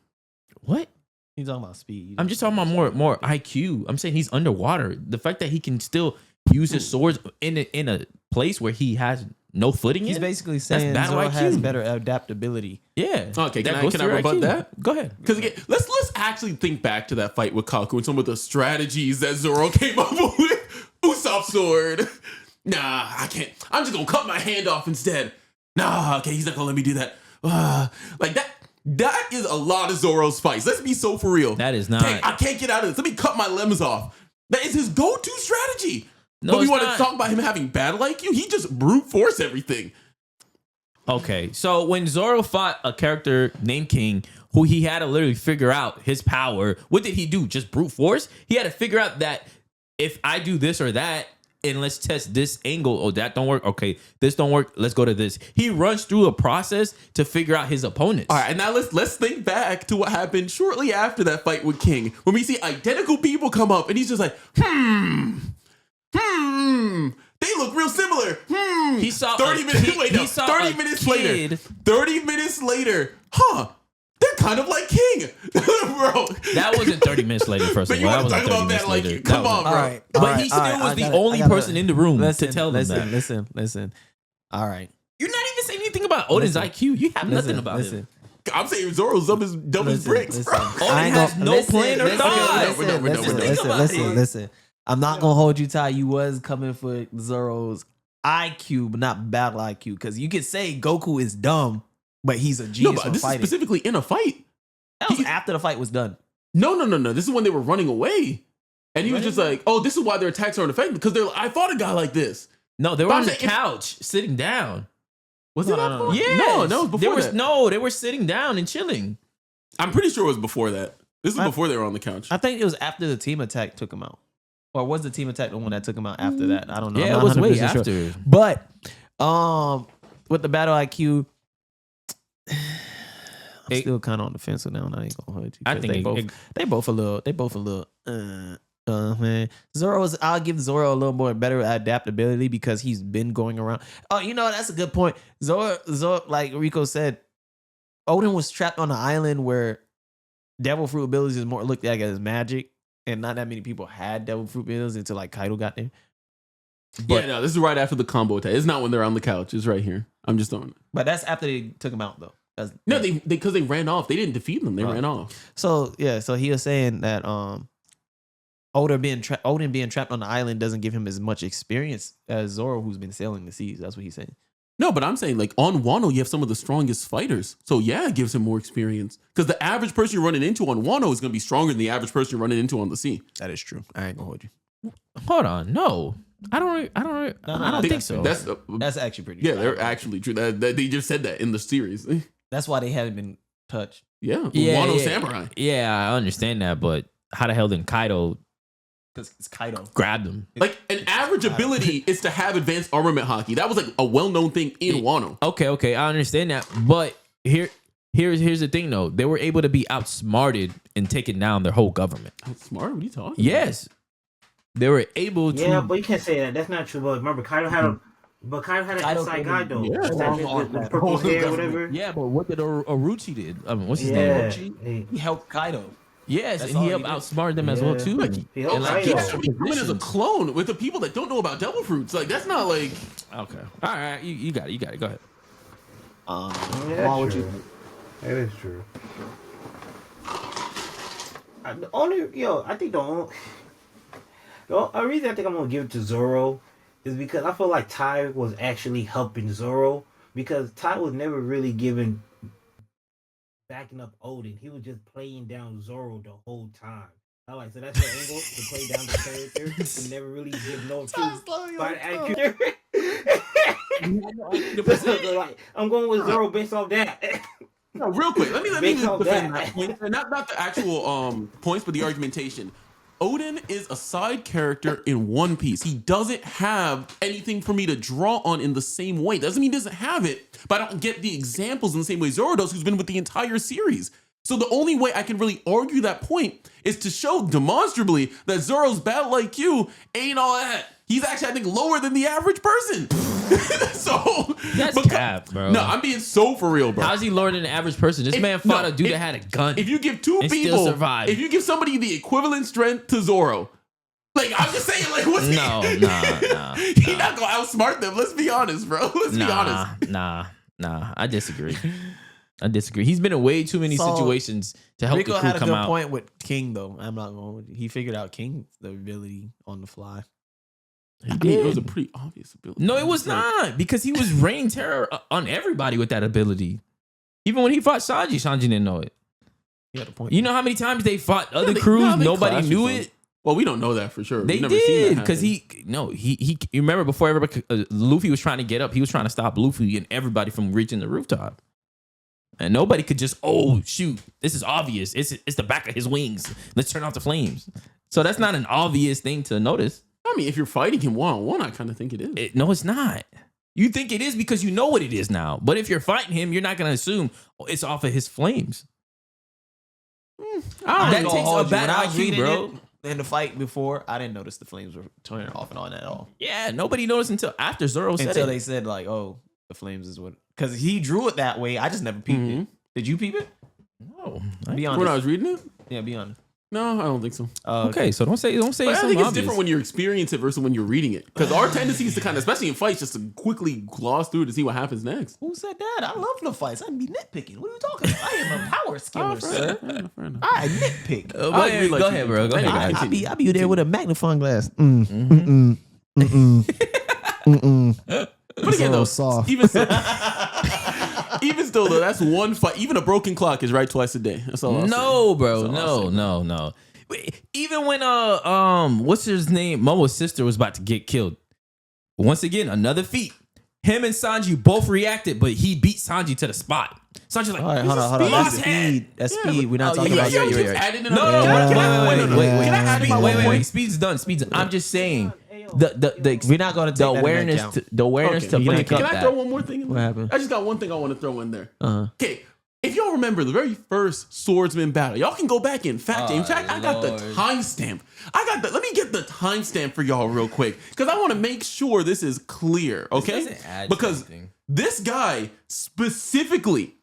What? He's talking about speed. I'm just talking about more IQ. I'm saying he's underwater. The fact that he can still use his swords in a place where he has no footing He's in. basically saying battle Zoro has IQ. better adaptability. Yeah. Okay, can I goes to your rebut IQ. that? Go ahead. Because again, let's actually think back to that fight with Kaku and some of the strategies that Zoro came up with. Usopp's sword. Nah, I can't. I'm just gonna cut my hand off instead. Nah, okay, he's not gonna let me do that. Like that. That is a lot of Zoro's fights. Let's be so for real. That is not. Dang, I can't get out of this. Let me cut my limbs off. That is his go-to strategy. No, but we it's want not. to talk about him having battle IQ. He just brute force everything. Okay, so when Zoro fought a character named King, who he had to literally figure out his power, what did he do? Just brute force? He had to figure out that if I do this or that, and let's test this angle. Oh, that don't work. Okay, this don't work. Let's go to this. He runs through a process to figure out his opponents. All right, and now let's think back to what happened shortly after that fight with King, when we see identical people come up, and he's just like, they look real similar. He saw 30 a minutes kid- later. he saw 30 a minutes kid. later. 30 minutes later. They're kind of like King. Bro. That wasn't 30 minutes later, first But of you all. That want to wasn't talk 30 about minutes that like later. come That on, wasn't- bro. All right. But he still was the only person in the room to tell them that. Listen. All right. You're not even saying anything about Oden's IQ. You have nothing about him. I'm saying Zoro's dumb as bricks, bro. Oden has no plan or thought. Listen. I'm not gonna hold you tight. You was coming for Zoro's IQ, but not battle IQ, because you could say Goku is dumb, but he's a No, genius but for this is fighting. specifically in a fight. That was after the fight was done. No. This is when they were running away. And he was just like, oh, this is why their attacks aren't effective. Because they're like, I fought a guy like this. No, they were But on I'm the saying if- couch, sitting down. Was No, it no, that no. far? Yeah, No, it was before that. They were sitting down and chilling. I'm pretty sure it was before that. This is before they were on the couch. I think it was after the team attack took him out. Or was the team attack the one that took him out after that? I don't know. Yeah, I'm it not was way 100% sure. after. But with the battle IQ, I'm still kind of on the fence with that one. I ain't gonna hold you. I 'Cause think they both a little. Man, I'll give Zoro a little more better adaptability because he's been going around. Oh, you know that's a good point. Zoro, like Rico said, Oden was trapped on an island where devil fruit abilities is more looked at as magic, and not that many people had devil fruit abilities until like Kaido got there. Yeah, no, this is right after the combo attack. It's not when they're on the couch. It's right here. I'm just throwing it. But that's after they took him out though. No, they because they ran off. They didn't defeat them. They ran off. So yeah, so he was saying that Oden being trapped on the island doesn't give him as much experience as Zoro, who's been sailing the seas. That's what he's saying. No, but I'm saying like on Wano, you have some of the strongest fighters. So yeah, it gives him more experience. Because the average person you're running into on Wano is going to be stronger than the average person you're running into on the sea. That is true. I ain't gonna hold you. Hold on, no, I don't think so. That's actually pretty. Yeah, true. they're actually true. That they just said that in the series. That's why they haven't been touched. Yeah, yeah. Wano Samurai. Yeah, I understand that, but how the hell did Kaido Because it's Kaido. grab them? Like an average ability is to have advanced armament hockey. That was like a well-known thing in Wano. Okay, I understand that, but here's the thing though. They were able to be outsmarted and taking down their whole government. That's smart. What are you talking? Yes, they were able to. Yeah, but you can't say that. That's not true. But remember, Kaido had an inside guy though. Yeah. With the purple hair, or whatever. Yeah, but what did Orochi did? I mean, what's his Yeah. name? Orochi. He helped Kaido. Yes, That's and he all helped he did. outsmart them as well Yeah. too. He helped And like, Kaido. keep them Coming as a clone with the people that don't know about devil fruits. Like that's not like. Okay, all right, you got it. Go ahead. Yeah, Why would true. you? That is true. I think the only reason I think I'm gonna give it to Zoro is because I feel like Ty was actually helping Zoro because Ty was never really backing up Oden. He was just playing down Zoro the whole time. I like so that's the angle to play down the character. To never really give no truth by the actor. So, like, I'm going with Zoro based off that. No, real quick. Let me Based just off defend that. that point. Not the actual points, but the argumentation. Oden is a side character in One Piece. He doesn't have anything for me to draw on in the same way. Doesn't mean he doesn't have it, but I don't get the examples in the same way Zoro does, who's been with the entire series. So the only way I can really argue that point is to show demonstrably that Zoro's battle IQ ain't all that. He's actually, I think, lower than the average person. So That's cap, bro. No, I'm being so for real, bro. How's he lower than the average person? This man fought a dude that had a gun. If you give two and still people, survived. if you give somebody the equivalent strength to Zoro, like I'm just saying, like what's No, nah. He's not gonna outsmart them. Let's be honest, bro. Let's be honest. Nah. I disagree. He's been in way too many So, situations to help Rico the crew had a come good out. point with King though. I'm not going. He figured out King the ability on the fly. He I mean, it was a did. pretty obvious ability. No, it was not because he was reign terror on everybody with that ability. Even when he fought Sanji didn't know it. He had a point. You know how many times they fought other they- crews? no, they Nobody clashed knew with it. them. Well, we don't know that for sure. They We've never seen did that because happen. he. You remember before everybody, Luffy was trying to get up. He was trying to stop Luffy and everybody from reaching the rooftop. And nobody could just, oh shoot, this is obvious. It's the back of his wings. Let's turn off the flames. So that's not an obvious thing to notice. I mean, if you're fighting him one-on-one, I kind of think it is. No, it's not. You think it is because you know what it is now. But if you're fighting him, you're not going to assume it's off of his flames. That takes a bad IQ, bro. In the fight before, I didn't notice the flames were turning off and on at all. Yeah, nobody noticed until after Zoro said Until it. they said like, "Oh, the flames is what." Because he drew it that way. I just never peeped it. Did you peep it? No. Be When I honest. was reading it? Yeah, be honest. No, I don't think so. Okay, so don't say But I something think it's obvious. different when you experience it versus when you're reading it. Because our tendency is to kind of, especially in fights, just to quickly gloss through to see what happens next. Who said that? I love the fights. I'd be nitpicking. What are you talking about? I am a power skiller, sir. Fair enough. I nitpick. I agree, like go you ahead, do. bro. Go ahead. Anyway, guys. I be there with a magnifying glass. But again, though, soft. even still, though, that's one fight. Even a broken clock is right twice a day. That's all. I'll No, say. bro. That's all I'll say. No. Wait, even when what's his name? Momo's sister was about to get killed. Once again, another feat. Him and Sanji both reacted, but he beat Sanji to the spot. Sanji's like, All right, hold on. That's speed. That's speed. We're not talking about you speed. just added in No, another- no, Can I- wait. Can I add my one point? Speed's done. I'm just saying the We're not gonna take the that into awareness account. to Okay. break Can up I throw that. one more thing in What there? happened? I just got one thing I want to throw in there. Uh-huh. Okay. If y'all remember the very first swordsman battle, y'all can go back and fact check. In fact, I got the Lord. timestamp. Let me get the timestamp for y'all real quick because I want to make sure this is clear. Okay, doesn't add to because anything. this guy specifically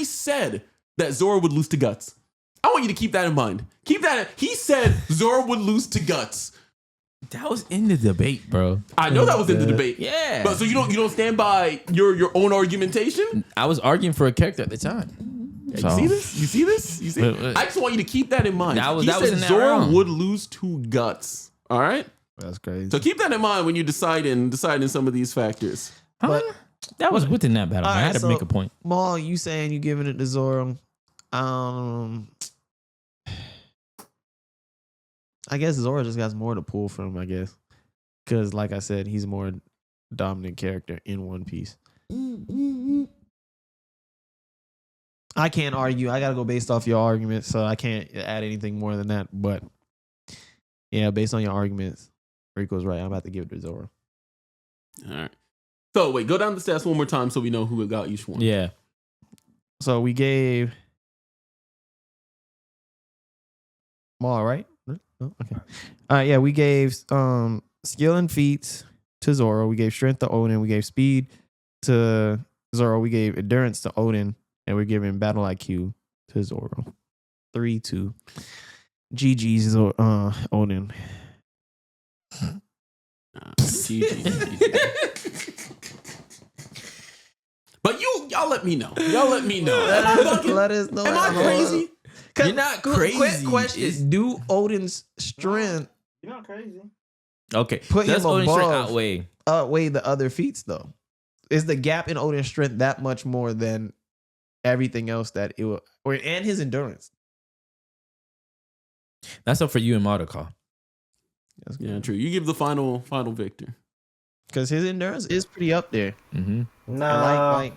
said that Zoro would lose to Guts. I want you to keep that in mind. He said Zoro would lose to Guts. That was in the debate, bro. I know that was in the debate. Yeah. But so you don't stand by your own argumentation? I was arguing for a character at the time. You see this? You see this? You see? Wait. I just want you to keep that in mind. That was he in said that Zoro round. would lose to Guts. All right. That's crazy. So keep that in mind when you're deciding some of these factors. But That was within that battle. All I right, had to so- make a point. Maul, you saying you giving it to Zoro? I guess Zoro just got more to pull from. I guess because, like I said, he's a more dominant character in One Piece. I can't argue. I gotta go based off your arguments, so I can't add anything more than that. But yeah, based on your arguments, Rico's right. I'm about to give it to Zoro. All right. So wait, go down the stats one more time so we know who got each one. Yeah. So we gave Maul, right? Oh, okay. All right, yeah, we gave skill and feats to Zoro. We gave strength to Oden. We gave speed to Zoro. We gave endurance to Oden, and we're giving battle IQ to Zoro. 3-2. GG's Oden. But y'all let me know. Y'all let me know. Am I bugging? Let us know. Am I crazy? You're not crazy. Quick question: It's- do Odin's strength You're not crazy. Okay. Put Does him Odin strength above- outweigh? outweigh the other feats though? Is the gap in Odin's strength that much more than everything else that it will, and his endurance? That's up for you and Mordecai. Yeah, true. You give the final victor. Because his endurance is pretty up there. Mm-hmm. Nah,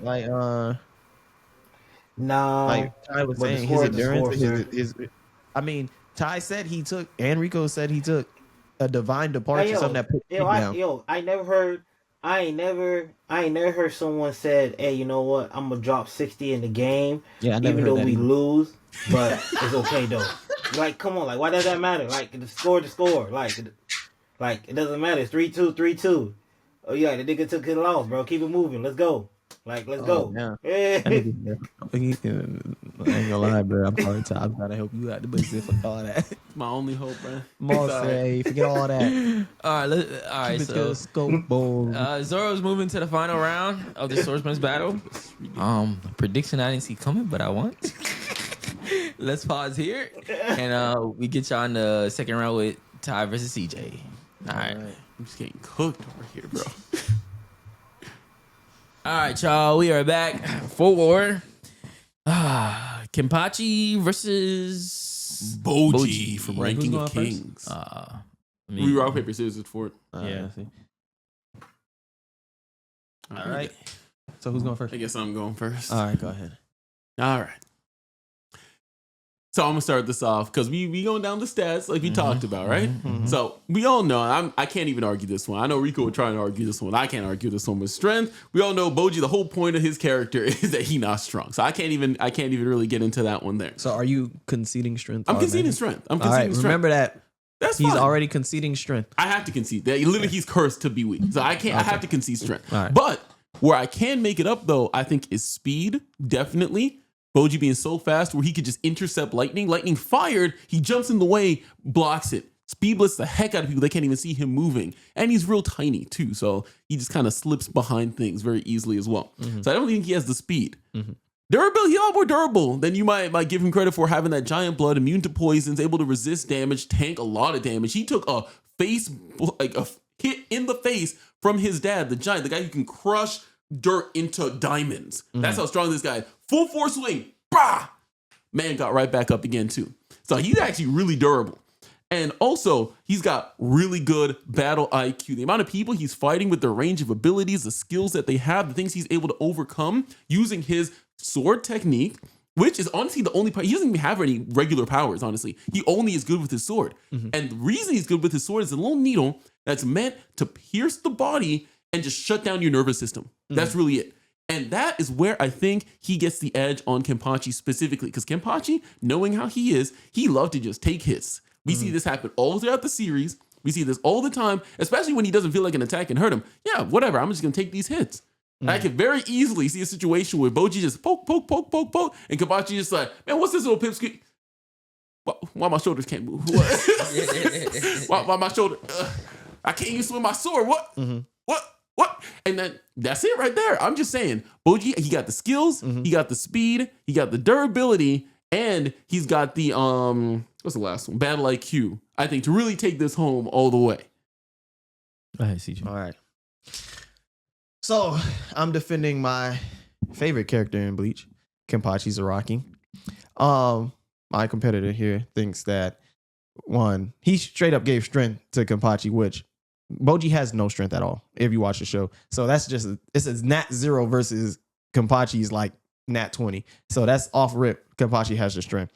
nah. Like Ty was but the saying, his score is the endurance, score, his I mean, Ty said he took, and Rico said he took a divine departure, Hey, something that put him down. I ain't never heard someone said, "Hey, you know what? I'm gonna drop 60 in the game, Yeah, I never even heard though that we either. lose, but it's okay though." Like, come on, like, why does that matter? Like, the score, like it doesn't matter. It's 3-2, 3-2. Oh yeah, the nigga took his loss, bro. Keep it moving. Let's go. Like, let's go. Yeah. Yeah. I ain't gonna lie, bro. I'm trying to help you out, but fuck all that. My only hope, man. Maul say, forget all that. All right. Keep it to So the scope, boom. Zoro's moving to the final round of the Swordsman's battle. Prediction I didn't see coming, but I want. Let's pause here, and we get y'all in the second round with Ty versus CJ. All right. I'm just getting cooked over here, bro. All right, y'all. We are back for war. Kenpachi versus Bojji from Right, Ranking who's of going first? Kings. me. We rock, paper, scissors for it. Yeah. All right. So who's going first? I guess I'm going first. All right, go ahead. All right. So I'm gonna start this off because we going down the stats like we talked about, right? So we all know I can't even argue this one. I know Rico would try and argue this one. I can't argue this one with strength. We all know Bojji. The whole point of his character is that he's not strong. So I can't even really get into that one there. So are you conceding strength? I'm conceding automatically? strength. I'm All right, conceding strength. remember that That's he's fine. already conceding strength. I have to concede that. Literally, he's cursed to be weak. So I can't. I have to concede strength. All right. But where I can make it up, though, I think is speed. Definitely. Bojji being so fast where he could just intercept lightning. Lightning fired. He jumps in the way, blocks it. Speed blitz the heck out of people. They can't even see him moving. And he's real tiny, too. So he just kind of slips behind things very easily as well. So I don't think he has the speed. Durability, he's a lot more durable than you might give him credit for, having that giant blood, immune to poisons, able to resist damage, tank a lot of damage. He took a hit in the face from his dad, the giant, the guy who can crush dirt into diamonds. That's how strong this guy is. Full force swing. Bah! Man got right back up again too. So he's actually really durable. And also, he's got really good battle IQ. The amount of people he's fighting with, their range of abilities, the skills that they have, the things he's able to overcome using his sword technique, which is honestly the only part. He doesn't even have any regular powers, honestly. He only is good with his sword. And the reason he's good with his sword is a little needle that's meant to pierce the body and just shut down your nervous system. That's really it. And that is where I think he gets the edge on Kenpachi specifically. Because Kenpachi, knowing how he is, he loves to just take hits. We see this happen all throughout the series. We see this all the time, especially when he doesn't feel like an attack can hurt him. Yeah, whatever. I'm just going to take these hits. And I can very easily see a situation where Bojji just poke, and Kenpachi just like, man, what's this little pipsqueak? Why my shoulders can't move? why my shoulder? I can't even swing my sword. What? What? And then that's it right there. I'm just saying, Bojji, he got the skills, he got the speed, he got the durability, and he's got the what's the last one? Battle IQ. I think to really take this home all the way. Go ahead, CJ. All right. So I'm defending my favorite character in Bleach, Kenpachi Zaraki. My competitor here thinks that one, he straight up gave strength to Kenpachi, which Bojji has no strength at all if you watch the show. So that's just it's a nat 0 versus Kenpachi's like nat 20. So that's off rip. Kenpachi has the strength.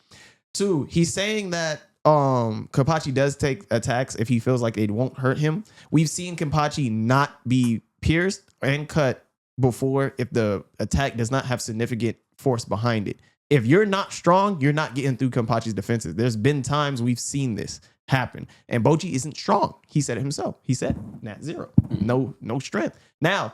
2, he's saying that Kenpachi does take attacks if he feels like they won't hurt him. We've seen Kenpachi not be pierced and cut before if the attack does not have significant force behind it. If you're not strong, you're not getting through Kenpachi's defenses. There's been times we've seen this happen. And Bojji isn't strong. He said it himself. He said nat 0. No strength. Now,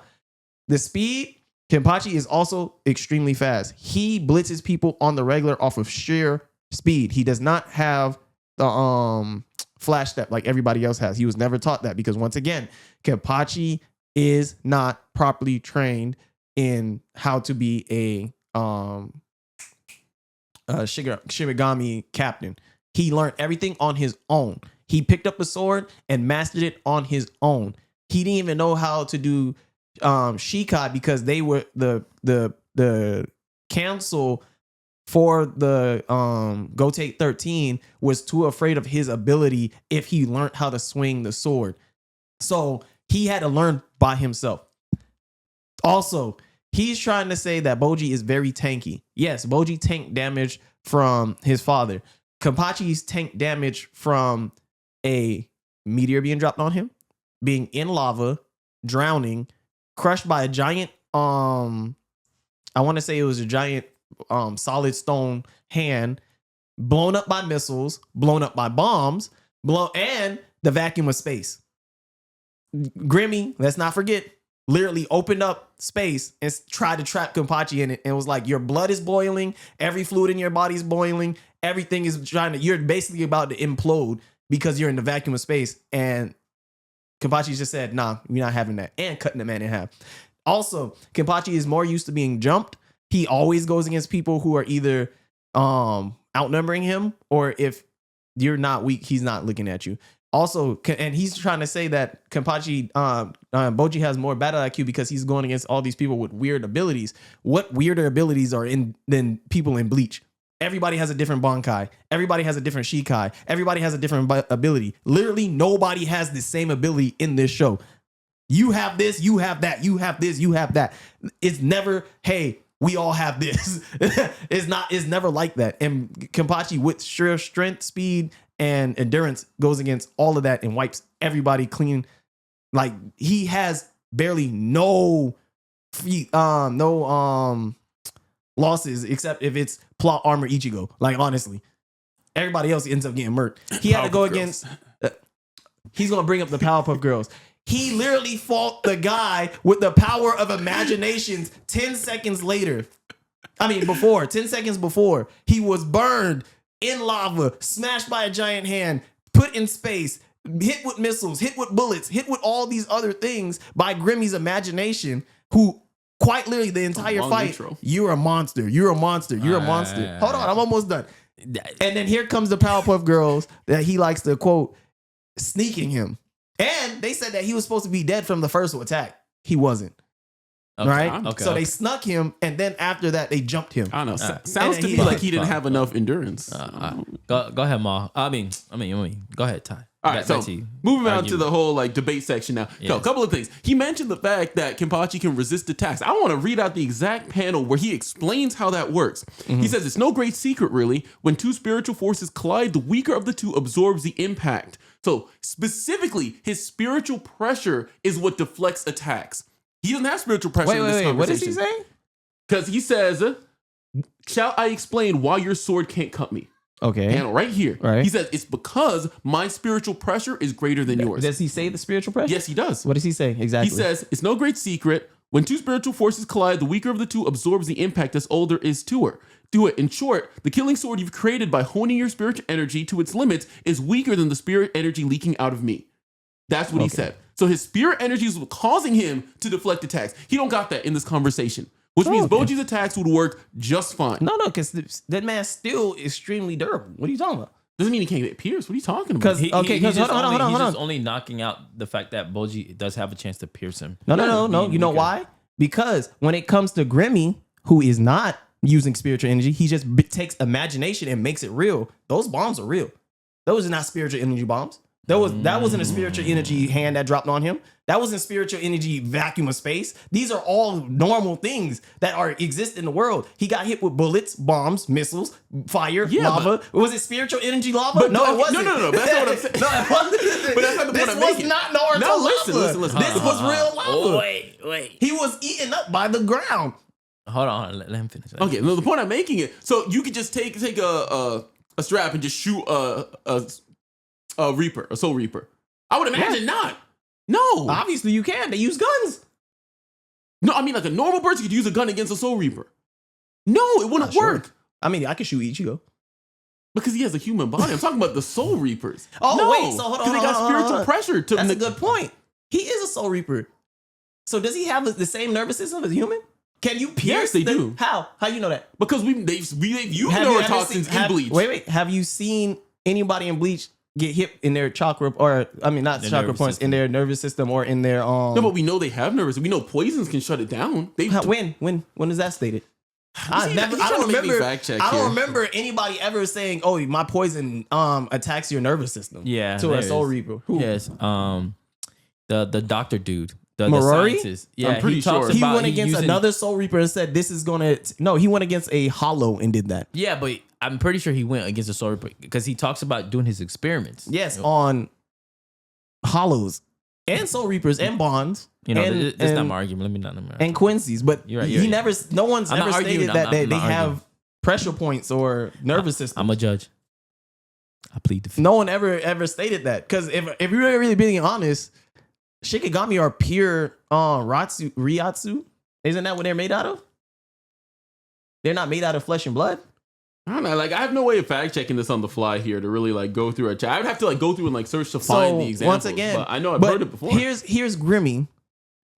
the speed, Kenpachi is also extremely fast. He blitzes people on the regular off of sheer speed. He does not have the flash step like everybody else has. He was never taught that because once again, Kenpachi is not properly trained in how to be a Shimigami captain. He learned everything on his own. He picked up a sword and mastered it on his own. He didn't even know how to do Shikai because they were the council for the Gotei 13 was too afraid of his ability if he learned how to swing the sword. So he had to learn by himself. Also, he's trying to say that Bojji is very tanky. Yes, Bojji tank damage from his father. Kenpachi's tank damage from a meteor being dropped on him, being in lava, drowning, crushed by a giant I want to say it was a giant solid stone hand, blown up by missiles, blown up by bombs, and the vacuum of space. Grimmy, let's not forget, literally opened up space and tried to trap Kenpachi in it and was like, your blood is boiling, every fluid in your body is boiling, everything is you're basically about to implode because you're in the vacuum of space. And Kenpachi just said, nah, we're not having that, and cutting the man in half. Also, Kenpachi is more used to being jumped. He always goes against people who are either outnumbering him, or if you're not weak, he's not looking at you. Also, and he's trying to say that Kenpachi, Bojji has more battle IQ because he's going against all these people with weird abilities. What weirder abilities are than people in Bleach? Everybody has a different Bankai. Everybody has a different Shikai. Everybody has a different ability. Literally, nobody has the same ability in this show. You have this, you have that, you have this, you have that. It's never, hey, we all have this. It's never like that. And Kenpachi with sheer strength, speed, and endurance goes against all of that and wipes everybody clean. Like, he has barely no losses except if it's plot armor Ichigo. Like, honestly, everybody else ends up getting murked. He had to go against he's gonna bring up the Powerpuff Girls. He literally fought the guy with the power of imaginations 10 seconds later. I mean, 10 seconds before, he was burned in lava, smashed by a giant hand, put in space, hit with missiles, hit with bullets, hit with all these other things by Grimmy's imagination, who quite literally the entire fight, intro. You're a monster, you're a monster, you're a monster. Hold on, I'm almost done. And then here comes the Powerpuff Girls that he likes to quote, sneaking him. And they said that he was supposed to be dead from the first attack. He wasn't. Okay, right? okay, So okay. they snuck him, and then after that, they jumped him. I don't know. Alright. Sounds And to he- me like he didn't fine, have enough endurance. Go ahead, Ma. I mean, go ahead, Ty. All right, so Back to you. moving on Argue. to the whole like debate section now. So Yes. a couple of things. He mentioned the fact that Kenpachi can resist attacks. I want to read out the exact panel where he explains how that works. He says it's no great secret really. When two spiritual forces collide, the weaker of the two absorbs the impact. So specifically, his spiritual pressure is what deflects attacks. He doesn't have spiritual pressure in this Wait. What is he conversation. saying? Because he says, shall I explain why your sword can't cut me? Okay. Panel right here. Right. He says, it's because my spiritual pressure is greater than yours. Does he say the spiritual pressure? Yes, he does. What does he say exactly? He says, it's no great secret. When two spiritual forces collide, the weaker of the two absorbs the impact as older is to her. Do it. In short, the killing sword you've created by honing your spiritual energy to its limits is weaker than the spirit energy leaking out of me. That's what he said. So his spirit energy is causing him to deflect attacks. He don't got that in this conversation, which means Bojji's attacks would work just fine. No, because that man's still extremely durable. What are you talking about? Doesn't mean he can't get pierced. What are you talking about? Because He's hold just on. only knocking out the fact that Bojji does have a chance to pierce him. No. You know why? Because when it comes to Grimmy, who is not using spiritual energy, he just takes imagination and makes it real. Those bombs are real. Those are not spiritual energy bombs. That wasn't a spiritual energy hand that dropped on him. That wasn't spiritual energy vacuum of space. These are all normal things that exist in the world. He got hit with bullets, bombs, missiles, fire, lava. Was it spiritual energy lava? No, it wasn't. No. That's not what I'm saying. No, it wasn't. But that's not the point This I'm was making. not Naruto No, lava. listen. This was real lava. Wait. He was eaten up by the ground. Hold on. Let him finish. Okay, no, the point I'm making it. So you could just take a strap and just shoot a Reaper, a Soul Reaper. I would imagine not. No. Obviously, you can. They use guns. No, I mean like a normal person could use a gun against a Soul Reaper. No, it wouldn't Not sure. work. I mean, I could shoot Ichigo. Because he has a human body. I'm talking about the Soul Reapers. Oh, No, wait, so hold on, because they got hold on, spiritual hold on. pressure to That's a good point. He is a Soul Reaper. So does he have the same nervous system as a human? Can you pierce? Yes, they do. How? How you know that? because they've used Have you ever neurotoxins seen- in Bleach. Wait. Have you seen anybody in Bleach get hit in their chakra, or I mean, not Their chakra nervous points, system. in their nervous system, or in their No, but we know they have nervous. We know poisons can shut it down. They when is that stated? I He's don't trying to make me remember. fact check I don't here. remember anybody ever saying, "Oh, my poison attacks your nervous system." Yeah, to there a Soul is. Reaper. Who? Yes. The doctor dude. The Marori? scientist. Yeah, I'm pretty he talks sure. He about went against using- another Soul Reaper and said, "This is gonna." No, he went against a Hollow and did that. Yeah, but I'm pretty sure he went against a Soul Reaper because he talks about doing his experiments. Yes, on Hollows and Soul Reapers and Bonds. You know, and, that's not and- my argument. Let me not. and Quincy's, but You're right, he you're right. never. No one's I'm ever not arguing, stated I'm that not- they I'm not have arguing. pressure points or nervous system. I'm a judge. I plead the fifth. No one ever stated that, because if you're really being honest, Shikigami are pure Ryatsu. Isn't that what they're made out of? They're not made out of flesh and blood. I don't know. Like I have no way of fact checking this on the fly here to really like go through a chat. I would have to like go through and like search to find the examples. Once again, but I know I've but heard it before. Here's Grimmy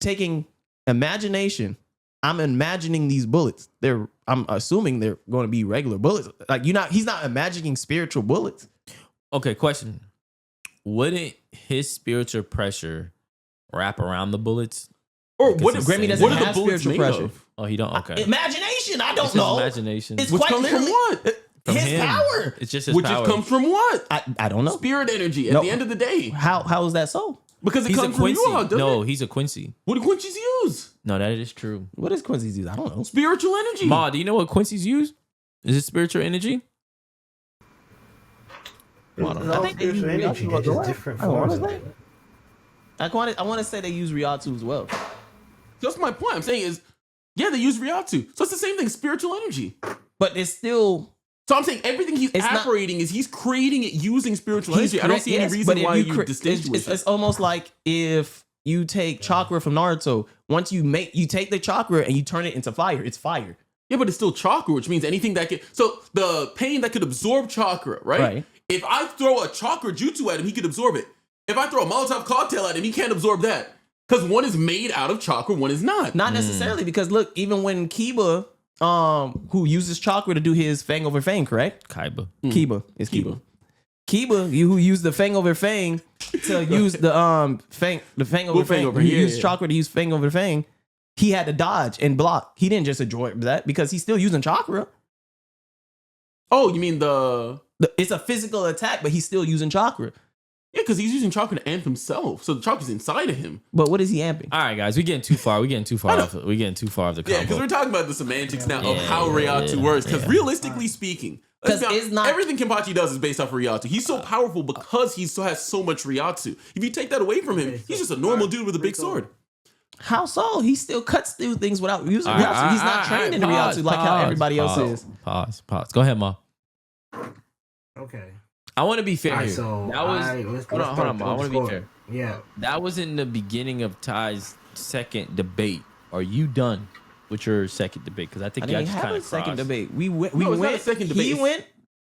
taking imagination. I'm imagining these bullets. I'm assuming they're going to be regular bullets. Like he's not imagining spiritual bullets. Okay, question. Wouldn't his spiritual pressure wrap around the bullets? Or Because what he's if saying- Grimmy doesn't what are the have bullets spiritual made pressure. of? Oh, he don't. Okay. Imagination. I It's don't just know. imagination. It's Which quite comes from literally what? From his him. power. It's just his Which power. comes from what? I don't know. Spirit energy at No. the end of the day. How is that so? Because it He's a comes from Quincy. you all, doesn't No, it? he's a Quincy. What do Quincy's use? No, that is true. What is Quincy's use? I don't know. Spiritual energy. Ma, do you know what Quincy's use? Is it spiritual energy? I think spiritual energy. They're just different forms of it. I want to say they use Ryatsu as well. That's my point. I'm saying is, yeah, they use Ryatsu. So it's the same thing, spiritual energy. But it's still So I'm saying everything he's It's not- operating is he's creating it using spiritual he's energy. I don't correct, see yes, any but reason if why you cre- distinguish it's it. almost like if you take chakra from Naruto, once you take the chakra and you turn it into fire, it's fire. Yeah, but it's still chakra, which means anything that can. So the pain that could absorb chakra, right? Right. If I throw a chakra jutsu at him, he could absorb it. If I throw a Molotov cocktail at him, he can't absorb that. Because one is made out of chakra, one is not. Not necessarily, because look, even when Kiba, who uses chakra to do his fang over fang, correct? Kaiba. Kiba is Kiba. Kiba, who used the fang over fang to use the fang over Fang fang. over, He yeah, used yeah. chakra to use fang over fang. he had to dodge and block. He didn't just enjoy that because he's still using chakra. Oh, you mean the It's a physical attack, but he's still using chakra. yeah? Because he's using chakra to amp himself, so the chakra's inside of him. But what is he amping? All right, guys, we're getting too far. We're getting too far off the combo. Yeah, because we're talking about the semantics now of Yeah, how Ryatu works. Because realistically speaking, let's 'Cause be honest, it's not- everything Kenpachi does is based off of Ryatu. He's so powerful because he still has so much Ryatu. If you take that away from him, he's just a normal dude with a big sword. How so? He still cuts through things without using Ryatsu. He's not trained in Ryatsu like how everybody else is. Pause. Go ahead, Ma. Okay. I want to be fair Alright, here. so That was hold on, Ma. I want to be fair. Yeah. That was in the beginning of Ty's second debate. Are you done with your second debate? Because I think I y'all didn't just have kind a of second crossed. debate. We No, it's not went. a second He debate. went.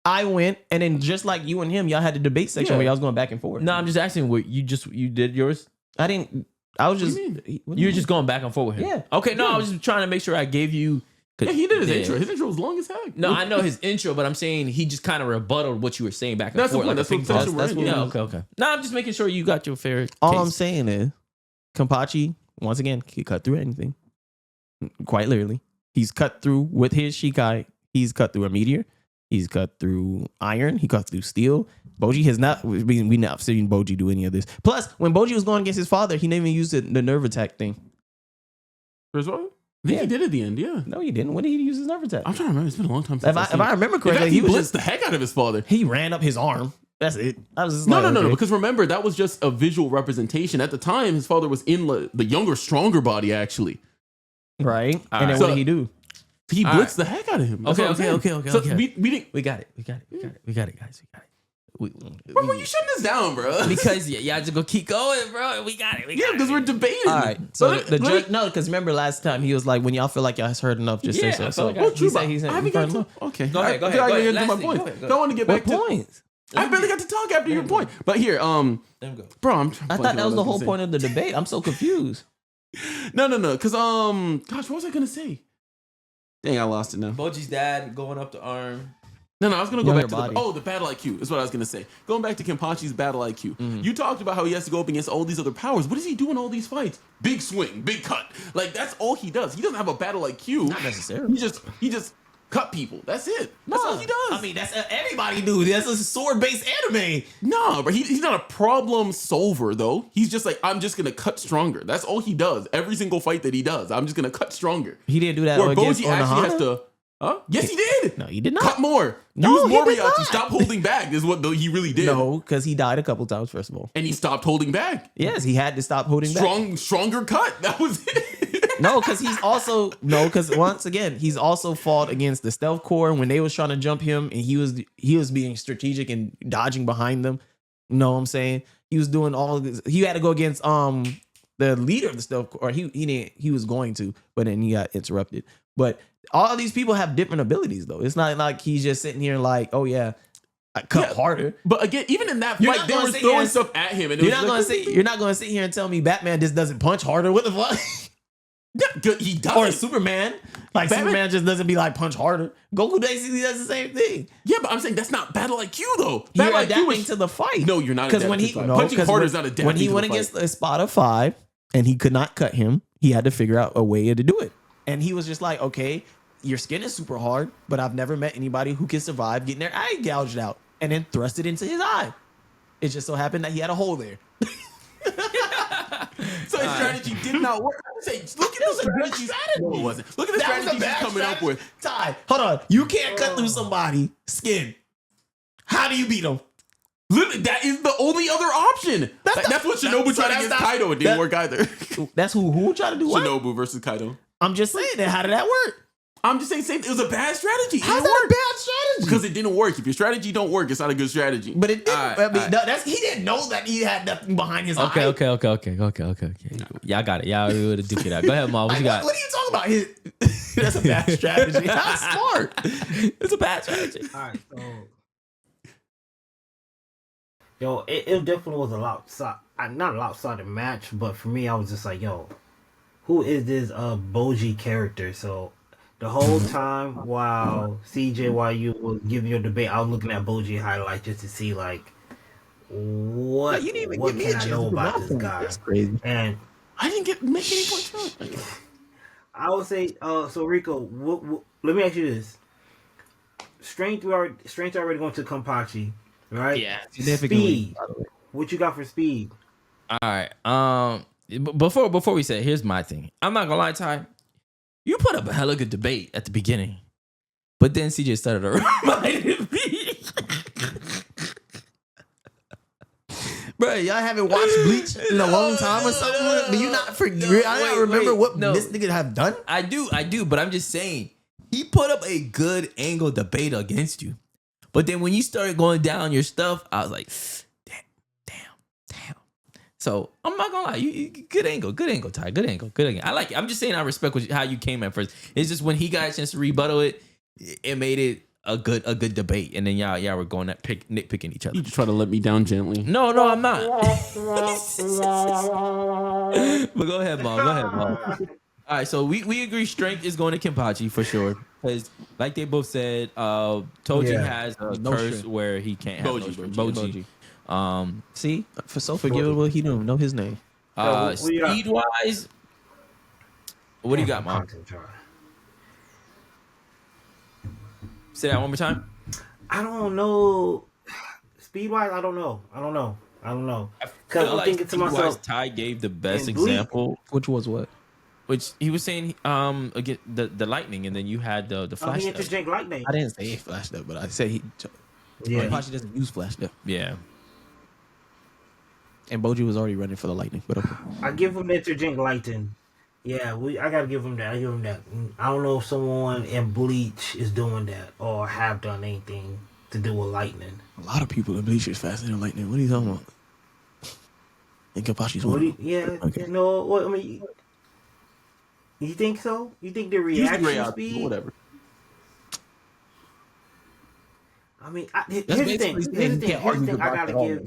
I went, and then just like you and him, y'all had the debate section Yeah. where y'all was going back and forth. No, I'm just asking. What you did yours? I didn't. I was just. do you mean? What do You were mean? just going back and forth with him. Yeah. Okay. No, I was just trying to make sure I gave you. Yeah, he did his intro. His intro was long as heck. No, I know his intro, but I'm saying he just kind of rebutted what you were saying back and That's the forth. point. Like That's a what ping pong. section we're in. Yeah. Okay. No, I'm just making sure you got your fair. All case. I'm saying is, Kenpachi once again he cut through anything. Quite literally, he's cut through with his Shikai. He's cut through a meteor. He's cut through iron. He cut through steel. Bojji has not. We not seen Bojji do any of this. Plus, when Bojji was going against his father, he didn't even use the nerve attack thing. There's what? I think he did at the end. Yeah. No, he didn't. When did he use his nerve attack? I'm trying to remember. It's been a long time since. If I remember In correctly, fact, he was blitzed just the heck out of his father. he ran up his arm. That's it. I was just No, like, no. okay. Because remember, that was just a visual representation. At the time, his father was in the younger, stronger body, actually. Right. All And then right. what So- did he do? He All blitzed right. the heck out of him. That's Okay, what I'm okay, saying. okay, So okay. we didn't. We got it, guys. Bro, you shutting this down, bro. Because y'all just gonna keep going, bro. We got it. yeah, because we're debating. All right. So Let the me- judge, no, because remember last time he was like, when y'all feel like y'all heard enough, just Yeah, say so. I So felt like Well, he true, said but he's I haven't got to. Okay, Go ahead, go I ahead, gotta go get ahead. to my Last point. thing, go ahead. I want to get what back to. points? I barely got to talk after your point. But here, Let him go. bro, I thought that was the whole point of the debate. I'm so confused. No, because gosh, what was I gonna say? Dang, I lost it now. Bojji's dad going up the arm. No, I was gonna go Younger back to body. the battle IQ is what I was gonna say. Going back to Kenpachi's battle IQ. You talked about how he has to go up against all these other powers. What does he do in all these fights? Big swing, big cut. Like that's all he does. He doesn't have a battle IQ. Not necessarily. He just cut people. That's it. That's all he does. I mean, that's everybody do. That's a sword-based anime. no, but he's not a problem solver though. He's just like, I'm just gonna cut stronger. That's all he does. Every single fight that he does, I'm just gonna cut stronger. He didn't do that Where against Bojji actually has Onohana? to. Huh? Yes, he did. No, he did not. Cut more. No, Use he more did Ryatsu. not. Stop holding back. Is what he really did. No, because he died a couple times, first of all. And he stopped holding back. Yes, he had to stop holding back. Stronger cut. That was it. No, because because once again, he's also fought against the stealth corps when they was trying to jump him, and he was being strategic and dodging behind them. You know what I'm saying? He was doing all of this. He had to go against the leader of the stealth corps. Or he was going to, but then he got interrupted. But all of these people have different abilities, though. It's not like he's just sitting here like, oh yeah, I cut harder. But again, even in that You're fight, not they gonna were sit throwing here and- stuff at him, and it You're was not like, gonna sit here and tell me Batman just doesn't punch harder. What the fuck? Yeah, he does. Or Superman, like Batman- Superman just doesn't be like punch harder. Goku basically does the same thing. Yeah, but I'm saying that's not battle IQ though. You're Battle IQ adapting was to the fight. No, you're not Because when adapting he to the fight. Punching 'cause harder when- is not adapting when he to the went fight. against a spot of 5 and he could not cut him, he had to figure out a way to do it. And he was just like, okay, your skin is super hard, but I've never met anybody who can survive getting their eye gouged out and then thrust it into his eye. It just so happened that he had a hole there. So his strategy did not work. I'm saying, look at the strategies. No, it wasn't. Look at the That was a strategies he's bad coming up strategy. with. Ty, hold on. You can't cut through somebody's skin. How do you beat him? Literally, that is the only other option. That's what Shinobu tried against Kaido. It didn't work either. That's who tried to do what? Shinobu versus Kaido. I'm just saying that. How did that work? I'm just saying, same. It was a bad strategy. It How's didn't that work. a bad strategy? Because it didn't work. If your strategy don't work, it's not a good strategy. But it didn't. Alright, I mean, alright. no, that's he didn't know that he had nothing behind his Okay, eye. okay. Y'all got it. Y'all able to duke it out. Go ahead, Ma. What Like, you got? what are you talking about? That's a bad strategy. Not smart. It's a bad strategy. All right, so yo, it definitely was a not a lopsided match, but for me, I was just like, yo, who is this Bojji character? So the whole time while CJYU was giving your debate, I was looking at Bojji highlights just to see like what You didn't even what give me a can I chance know to about prove this my guy? point. That's crazy. And I didn't make any points. I would say, so Rico, let me ask you this: strength already going to Kenpachi, right? Yeah. Significantly. Speed. What you got for speed? All right. Before we say, here's my thing. I'm not gonna lie, Ty. You put up a hella good debate at the beginning, but then CJ started to remind me. Bro, y'all haven't watched Bleach in a long time or something? Do you not forget? I don't remember what this nigga have done. I do, but I'm just saying he put up a good angle debate against you. But then when you started going down your stuff, I was like, damn. So I'm not gonna lie, you good angle, Ty, good angle. I like it. I'm just saying I respect how you came at first. It's just when he got a chance to rebuttal it, it made it a good debate, and then y'all were going at nitpicking each other. You just try to let me down gently. No, I'm not. But go ahead, Mom. All right, so we agree strength is going to Kenpachi for sure. Because like they both said, Toji has a curse strength. where he can't have Bojji. See? For so forgivable, he don't know his name. Speed wise, what do you got, Mom? Say that one more time. I don't know. Speed wise, I don't know. Because I'm thinking to myself, Ty gave the best in Bleach- example, Which was what? which he was saying, again, the lightning, and then you had the flash. he interject lightning. I didn't say flash up, but I said Kenpachi doesn't use flash up. Yeah. And Bojji was already running for the lightning. But okay. I give him interject lightning. Yeah, I gotta give him that. I don't know if someone in Bleach is doing that or have done anything to do with lightning. A lot of people in Bleach is faster than lightning. What are you talking about? And Kenpachi's What one. do what I mean? You think so? You think the reaction speed? Whatever. I mean, here's the thing. I gotta give.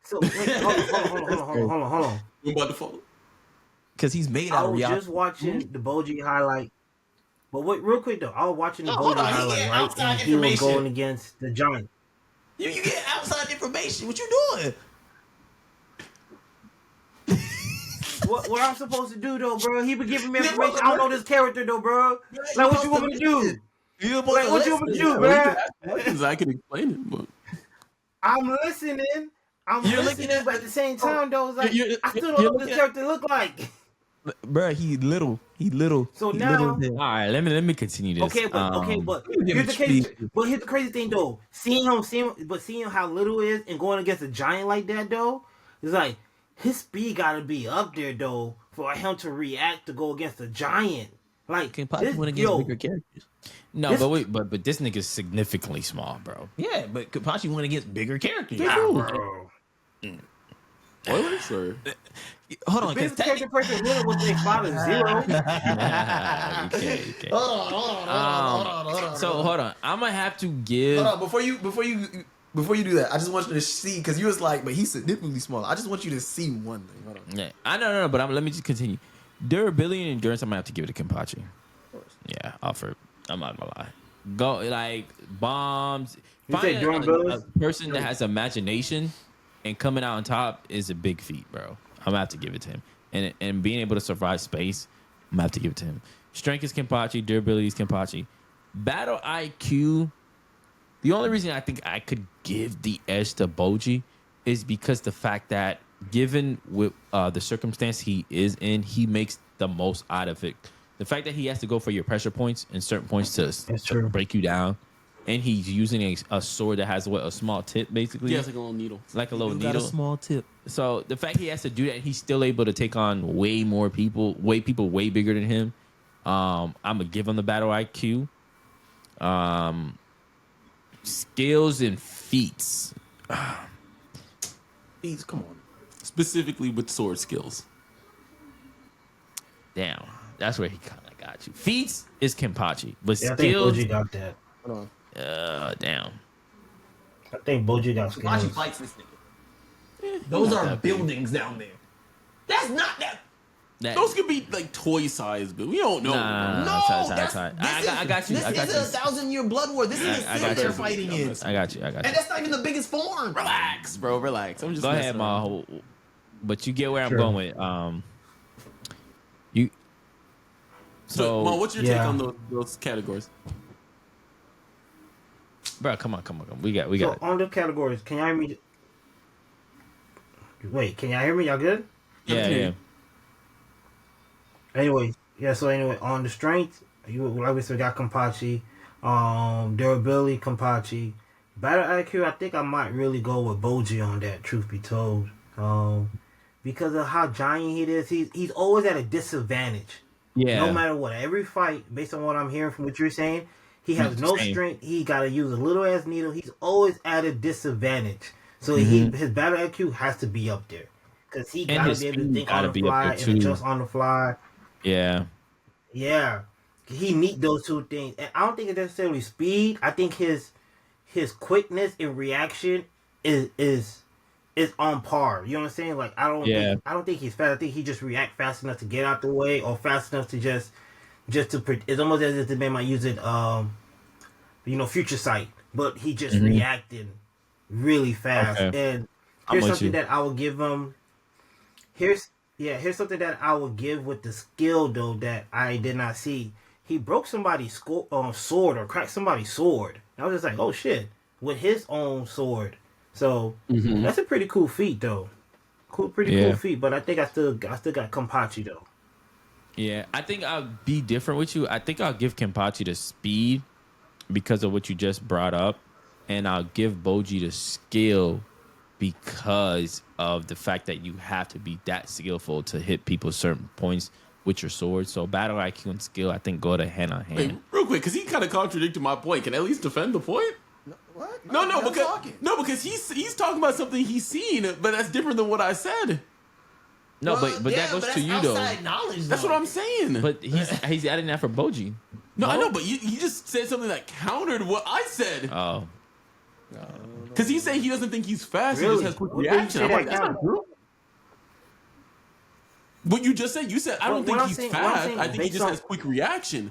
So wait, hold on. We're about to fall. Because he's made I out of was reality. just watching the Bojji highlight. But wait, real quick though, I was watching the Bojji highlight, right? And he was going against the giant. You get outside information. What you doing? What I'm supposed to do though, bro? He been giving me information. I don't know this character though, bro. Like, what you want me to do? Like, what you want me to do, bro? Because I can explain it, but I'm listening. But at the same time, though, it's like I still don't know what this character look like. Bruh, he little. So He now, little All right, let me continue this. but here's the crazy thing though. Seeing how little it is and going against a giant like that though, it's like his speed gotta be up there though for him to react to go against a giant. Like Kenpachi went against bigger characters. No, but wait, but this nigga's significantly small, bro. Yeah, but Kenpachi went against bigger characters. bro. spoilers or Hold on, Biggest because character person winner was their father Zero. Okay. hold on. So hold on, I'm gonna have to give. Hold on, before you do that, I just want you to see, because you was like, but he's significantly smaller. I just want you to see one thing. Hold on. Yeah, I know, but let me just continue. Durability and endurance, I'm gonna have to give it to Kenpachi. Yeah, offer. I'm not gonna lie. Go like bombs. say durability? A person that has imagination and coming out on top is a big feat, bro. I'm gonna have to give it to him. And being able to survive space, I'm gonna have to give it to him. Strength is Kenpachi, durability is Kenpachi. Battle IQ. The only reason I think I could give the edge to Bojji is because the fact that given with the circumstance he is in, he makes the most out of it. The fact that he has to go for your pressure points and certain points to break you down, and he's using a sword that has a small tip, basically. yeah, it's like a little needle. Like a little Got needle. a small tip. So the fact he has to do that, he's still able to take on way more people, way bigger than him. I'm gonna give him the battle IQ. Skills and feats. Please, come on. Specifically with sword skills. Damn, that's where he kind of got you. Feats is Kenpachi, but Yeah, I think skills. Bojji got that. Hold on. Damn. I think Bojji got skills. Kenpachi fights this nigga. Those are buildings down there. That's not that. Those could be like toy size, but we don't know. No, that's I got you. This I got is you. a 1,000-year blood war. This is I a got they're you. fighting in. I got you. And that's not even the biggest form. Relax, bro. Relax. I'm just Go messing ahead, around. Ma. But you get where I'm Sure. going with. You. So, Mo, what's your take Yeah. on those categories? Bro, come on. We got So on the categories, can y'all hear me? Wait, can y'all hear me? Y'all good? yeah. Anyway, yeah. So anyway, on the strength, like we said, we got Kenpachi, durability Kenpachi, battle IQ. I think I might really go with Bojji on that. Truth be told, because of how giant he is, he's always at a disadvantage. Yeah. No matter what, every fight, based on what I'm hearing from what you're saying, he has no Same. strength. He got to use a little ass needle. He's always at a disadvantage. So his battle IQ has to be up there because he And got to his be able to speed think gotta on the be up fly there, and too. adjust on the fly. Yeah. Yeah, he need those two things, and I don't think it's necessarily speed. I think his quickness in reaction is on par. You know what I'm saying? Like I don't think he's fast. I think he just react fast enough to get out the way, or fast enough to just to. It's almost as if the man might use it, future sight, but he just reacting really fast. Okay. And I'm here's with something you. that I will give him. Here's something that I will give with the skill though that I did not see. He broke somebody's sword or cracked somebody's sword. And I was just like, oh shit, with his own sword. So that's a pretty cool feat though. Pretty cool feat. But I think I still got Kenpachi though. Yeah, I think I'll be different with you. I think I'll give Kenpachi the speed because of what you just brought up, and I'll give Bojji the skill because of the fact that you have to be that skillful to hit people certain points with your sword. So battle IQ and skill, I think, go to hand on hand. Wait, real quick, because he kind of contradicted my point. Can I at least defend the point? What? Because he's talking about something he's seen, but that's different than what I said. No, but that goes to you though. Knowledge, That's what I'm saying. But he's adding that for Bojji. No, I know, but you just said something that countered what I said. Oh, Because he's saying he doesn't think he's fast. Really? He just has quick What did you reaction. say I'm like, that that's not counted? true. What you just said, I don't What I'm think he's saying- what I'm fast. saying I think he based just on- has quick reaction.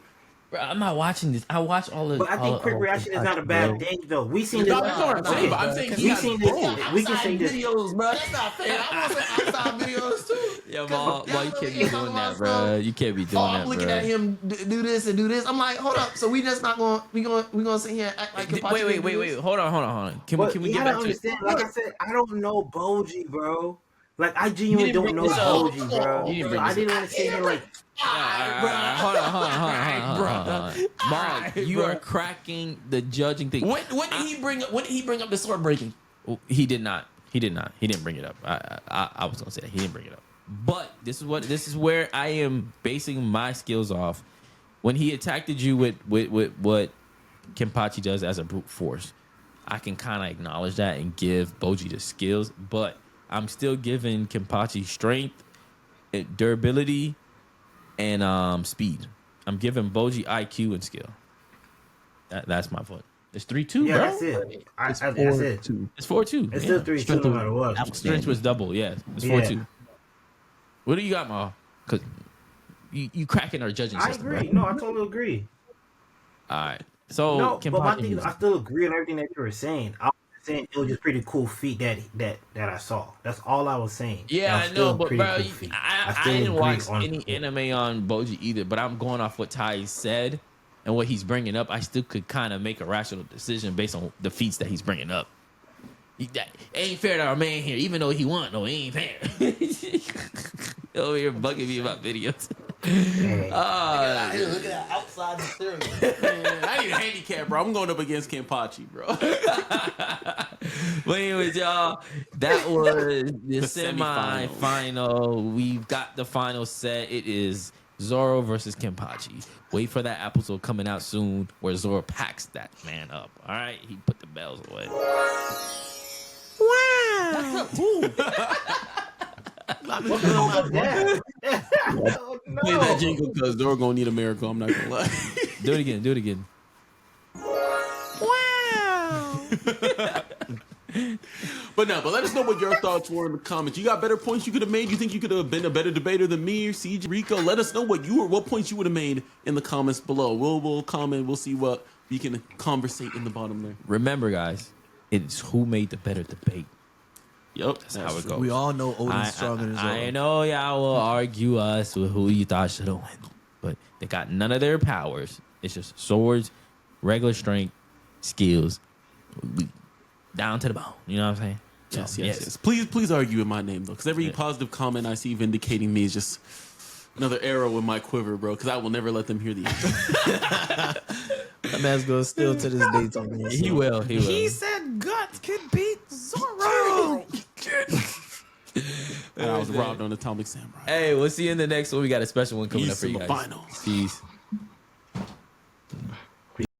bro, I'm not watching this. I watch all of. But I think quick reaction is not a bad thing though. We seen this. No, that's what I'm saying, but I'm saying he we has seen this. both. We can say this. videos, bro. That's not fair. I want some outside videos too. Yo, Cause Ma, you can't be doing that, bro. You can't be doing that, I'm looking bro. at him do this and do this. I'm like, hold up. So we just not going. We gonna sit here and act like. Kenpachi Wait. didn't do this? Hold on. Can But we you get gotta back to understand? Like I said, I don't know Bojji, bro. Like I genuinely didn't don't bring know this up. Bojji, bro. You didn't So bring I this didn't want to sit here like. Hold on. Mark, you are cracking the judging thing. When did he bring up the sword breaking? He did not. He didn't bring it up. I was gonna say that he didn't bring it up. But this is where I am basing my skills off. When he attacked you with what Kenpachi does as a brute force, I can kind of acknowledge that and give Bojji the skills, but I'm still giving Kenpachi strength, durability, and speed. I'm giving Bojji IQ and skill. That's my vote. It's 3-2, Yeah, bro. that's it. That's it. It's 4-2. It's still 3-2 no matter what. Strength was double. Yeah, it's 4-2. What do you got, Ma? Because you cracking our judging I system. agree. Right? No, I totally agree. All right. So No, but my Kenpachi thing is, was- I still agree on everything that you were saying. I was saying it was just pretty cool feat that I saw. That's all I was saying. Yeah, That was I know, still but pretty bro, cool feat. I still didn't agree watch on any it. anime on Bojji either. But I'm going off what Ty said and what he's bringing up. I still could kind of make a rational decision based on the feats that he's bringing up. That ain't fair to our man here, even though he won. No, it ain't fair. Over here bugging me about videos. Hey. Look at that outside material. Man, I need a handicap, bro. I'm going up against Kenpachi, bro. But anyways, y'all, that was the semifinals. semi-final. We've got the final set. It is Zoro versus Kenpachi. Wait for that episode coming out soon where Zoro packs that man up. All right, he put the bells away. What's wrong with that? Oh, Play that no. jingle because Zoro gonna need a miracle. I'm not gonna lie. Do it again. But let us know what your thoughts were in the comments. You got better points you could have made? You think you could have been a better debater than me or CJ Rico? Let us know what points you would have made in the comments below. We'll comment. We'll see what we can conversate in the bottom there. Remember, guys, it's who made the better debate. Yep, That's how it goes. We all know Oden's stronger than Zoro. I know y'all will argue us with who you thought should have won. but they got none of their powers. It's just swords, regular strength, skills, down to the bone. You know what I'm saying? Yes, So, yes. Please argue in my name though, because every positive comment I see vindicating me is just another arrow in my quiver, bro. Because I will never let them hear the end. That man's gonna still to this day talk about He will. He will. He said Guts could beat Zoro. And I was robbed on Atomic Samurai. Hey, we'll see you in the next one. We got a special one coming up for you guys. Finals. Peace.